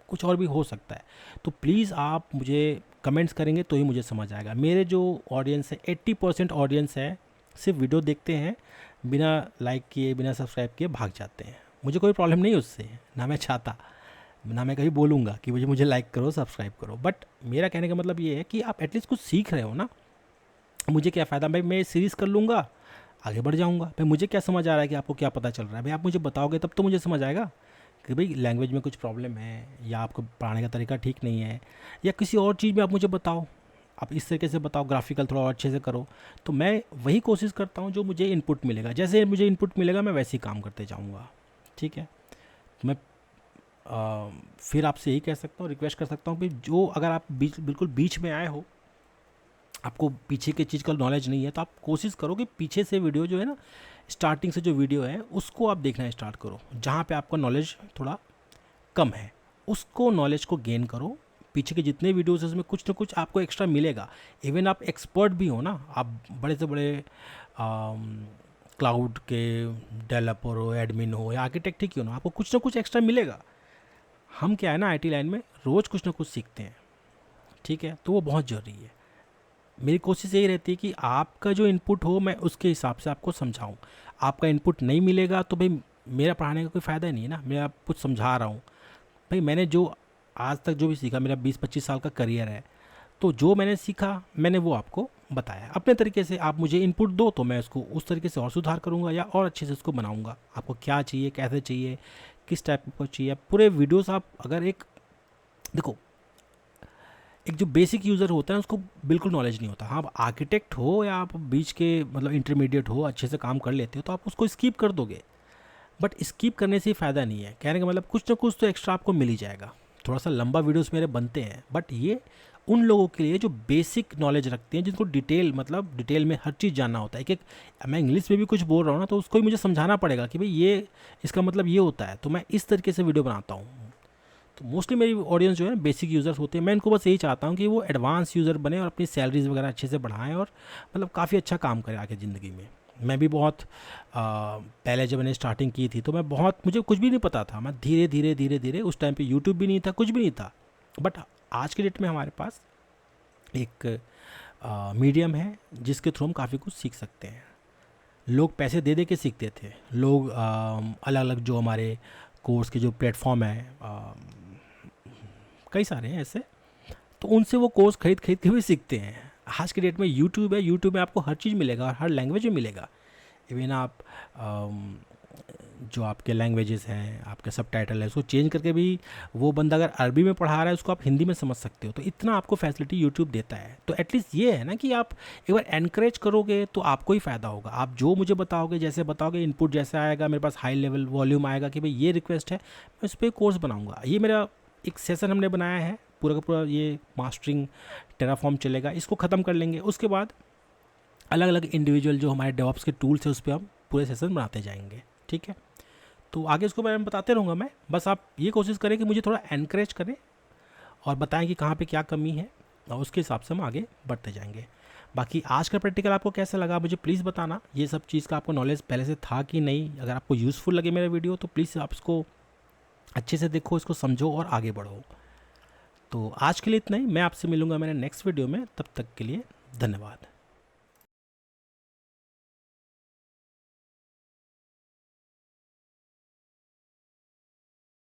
कुछ और भी हो सकता है। तो प्लीज़ आप मुझे कमेंट्स करेंगे तो ही मुझे समझ आएगा। मेरे जो ऑडियंस है 80% ऑडियंस है सिर्फ वीडियो देखते हैं, बिना लाइक किए बिना सब्सक्राइब किए भाग जाते हैं। मुझे कोई प्रॉब्लम नहीं उससे, ना मैं चाहता, ना मैं कभी बोलूँगा कि मुझे मुझे लाइक करो, सब्सक्राइब करो, बट मेरा कहने का मतलब ये है कि आप एटलीस्ट कुछ सीख रहे हो ना। मुझे क्या फ़ायदा भाई, मैं सीरीज़ कर लूँगा, आगे बढ़ जाऊँगा भाई। मुझे क्या समझ आ रहा है कि आपको क्या पता चल रहा है भाई, आप मुझे बताओगे तब तो मुझे समझ आएगा कि भाई लैंग्वेज में कुछ प्रॉब्लम है, या आपको पढ़ाने का तरीका ठीक नहीं है, या किसी और चीज़ में आप मुझे बताओ, आप इस तरीके से बताओ, ग्राफिकल थोड़ा और अच्छे से करो। तो मैं वही कोशिश करता हूँ, जो मुझे इनपुट मिलेगा, जैसे मुझे इनपुट मिलेगा मैं वैसे ही काम करते जाऊँगा। ठीक है। मैं फिर आपसे यही कह सकता हूँ, रिक्वेस्ट कर सकता हूँ कि जो अगर आप बिल्कुल बीच में आए हो, आपको पीछे की चीज़ का नॉलेज नहीं है, तो आप कोशिश करो कि पीछे से वीडियो जो है ना, स्टार्टिंग से जो वीडियो है उसको आप देखना स्टार्ट करो, जहाँ पे आपका नॉलेज थोड़ा कम है, उसको नॉलेज को गेन करो। पीछे के जितने वीडियोस हैं उसमें कुछ ना कुछ आपको एक्स्ट्रा मिलेगा। इवन आप एक्सपर्ट भी हो ना, आप बड़े से बड़े क्लाउड के डेवलपर हो, एडमिन हो, या आर्किटेक्ट ही क्यों ना, आपको कुछ ना कुछ एक्स्ट्रा मिलेगा। हम क्या है ना, आईटी लाइन में रोज़ कुछ ना कुछ सीखते हैं। ठीक है, तो वो बहुत ज़रूरी है। मेरी कोशिश यही रहती है कि आपका जो इनपुट हो मैं उसके हिसाब से आपको समझाऊँ। आपका इनपुट नहीं मिलेगा तो भाई मेरा पढ़ाने का कोई फ़ायदा ही नहीं है ना। मैं आप कुछ समझा रहा हूँ भाई, मैंने जो आज तक जो भी सीखा, मेरा 20-25 साल का करियर है, तो जो मैंने सीखा मैंने वो आपको बताया अपने तरीके से। आप मुझे इनपुट दो तो मैं उसको उस तरीके से और सुधार करूँगा या और अच्छे से उसको बनाऊँगा। आपको क्या चाहिए, कैसे चाहिए, किस टाइप का चाहिए, पूरे वीडियोस आप अगर एक देखो, एक जो बेसिक यूज़र होता है उसको बिल्कुल नॉलेज नहीं होता। हाँ, आप आर्किटेक्ट हो या आप बीच के मतलब इंटरमीडिएट हो, अच्छे से काम कर लेते हो, तो आप उसको स्किप कर दोगे। बट स्किप करने से फ़ायदा नहीं है। कहने का मतलब कुछ ना कुछ तो एक्स्ट्रा आपको मिल ही जाएगा। थोड़ा सा लंबा वीडियोस मेरे बनते हैं, बट ये उन लोगों के लिए जो बेसिक नॉलेज रखते हैं, जिनको डिटेल मतलब डिटेल में हर चीज़ जानना होता है। एक एक मैं इंग्लिश में भी कुछ बोल रहा हूँ ना, तो उसको भी मुझे समझाना पड़ेगा कि भाई ये इसका मतलब ये होता है, तो मैं इस तरीके से वीडियो बनाता हूँ। तो मोस्टली मेरी ऑडियंस जो है बेसिक यूज़र्स होते हैं। मैं इनको बस यही चाहता हूँ कि वो एडवांस यूज़र बने और अपनी सैलरीज वगैरह अच्छे से बढ़ाएं और मतलब काफ़ी अच्छा काम करें आगे ज़िंदगी में। मैं भी बहुत पहले जब मैंने स्टार्टिंग की थी तो मैं बहुत, मुझे कुछ भी नहीं पता था। मैं धीरे धीरे धीरे धीरे, उस टाइम पे यूट्यूब भी नहीं था, कुछ भी नहीं था, बट आज के डेट में हमारे पास एक मीडियम है जिसके थ्रू हम काफ़ी कुछ सीख सकते हैं। लोग पैसे दे दे के सीखते थे, लोग अलग अलग जो हमारे कोर्स के जो प्लेटफॉर्म है, कई सारे हैं ऐसे, तो उनसे वो कोर्स खरीद खरीद के भी सीखते हैं। आज के डेट में यूट्यूब है, यूट्यूब में आपको हर चीज़ मिलेगा और हर लैंग्वेज में मिलेगा। इवन आप जो आपके लैंग्वेजेस हैं, आपके सब टाइटल है, उसको चेंज करके भी वो बंदा अगर अरबी में पढ़ा रहा है उसको आप हिंदी में समझ सकते हो। तो इतना आपको फैसिलिटी यूट्यूब देता है। तो एटलीस्ट ये है ना कि आप एक बार एनकरेज करोगे तो आपको ही फ़ायदा होगा। आप जो मुझे बताओगे, जैसे बताओगे, इनपुट जैसा आएगा, मेरे पास हाई लेवल वॉल्यूम आएगा कि भाई ये रिक्वेस्ट है, मैं उस पर कोर्स बनाऊँगा। ये मेरा एक सेशन हमने बनाया है पूरा का पूरा, ये मास्टरिंग टेराफॉर्म चलेगा, इसको ख़त्म कर लेंगे। उसके बाद अलग अलग इंडिविजुअल जो हमारे डेवॉप्स के टूल्स हैं उस पर हम पूरे सेशन बनाते जाएंगे। ठीक है, तो आगे इसको बारे में बताते रहूँगा मैं। बस आप ये कोशिश करें कि मुझे थोड़ा एनकरेज करें और बताएं कि कहाँ पे क्या कमी है, और उसके हिसाब से हम आगे बढ़ते जाएंगे। बाकी आज का प्रैक्टिकल आपको कैसा लगा मुझे प्लीज़ बताना। ये सब चीज़ का आपको नॉलेज पहले से था कि नहीं? अगर आपको यूज़फुल लगे मेरा वीडियो तो प्लीज़ आप इसको अच्छे से देखो, इसको समझो और आगे बढ़ो। तो आज के लिए इतना ही। मैं आपसे मिलूँगा मेरे नेक्स्ट वीडियो में, तब तक के लिए धन्यवाद।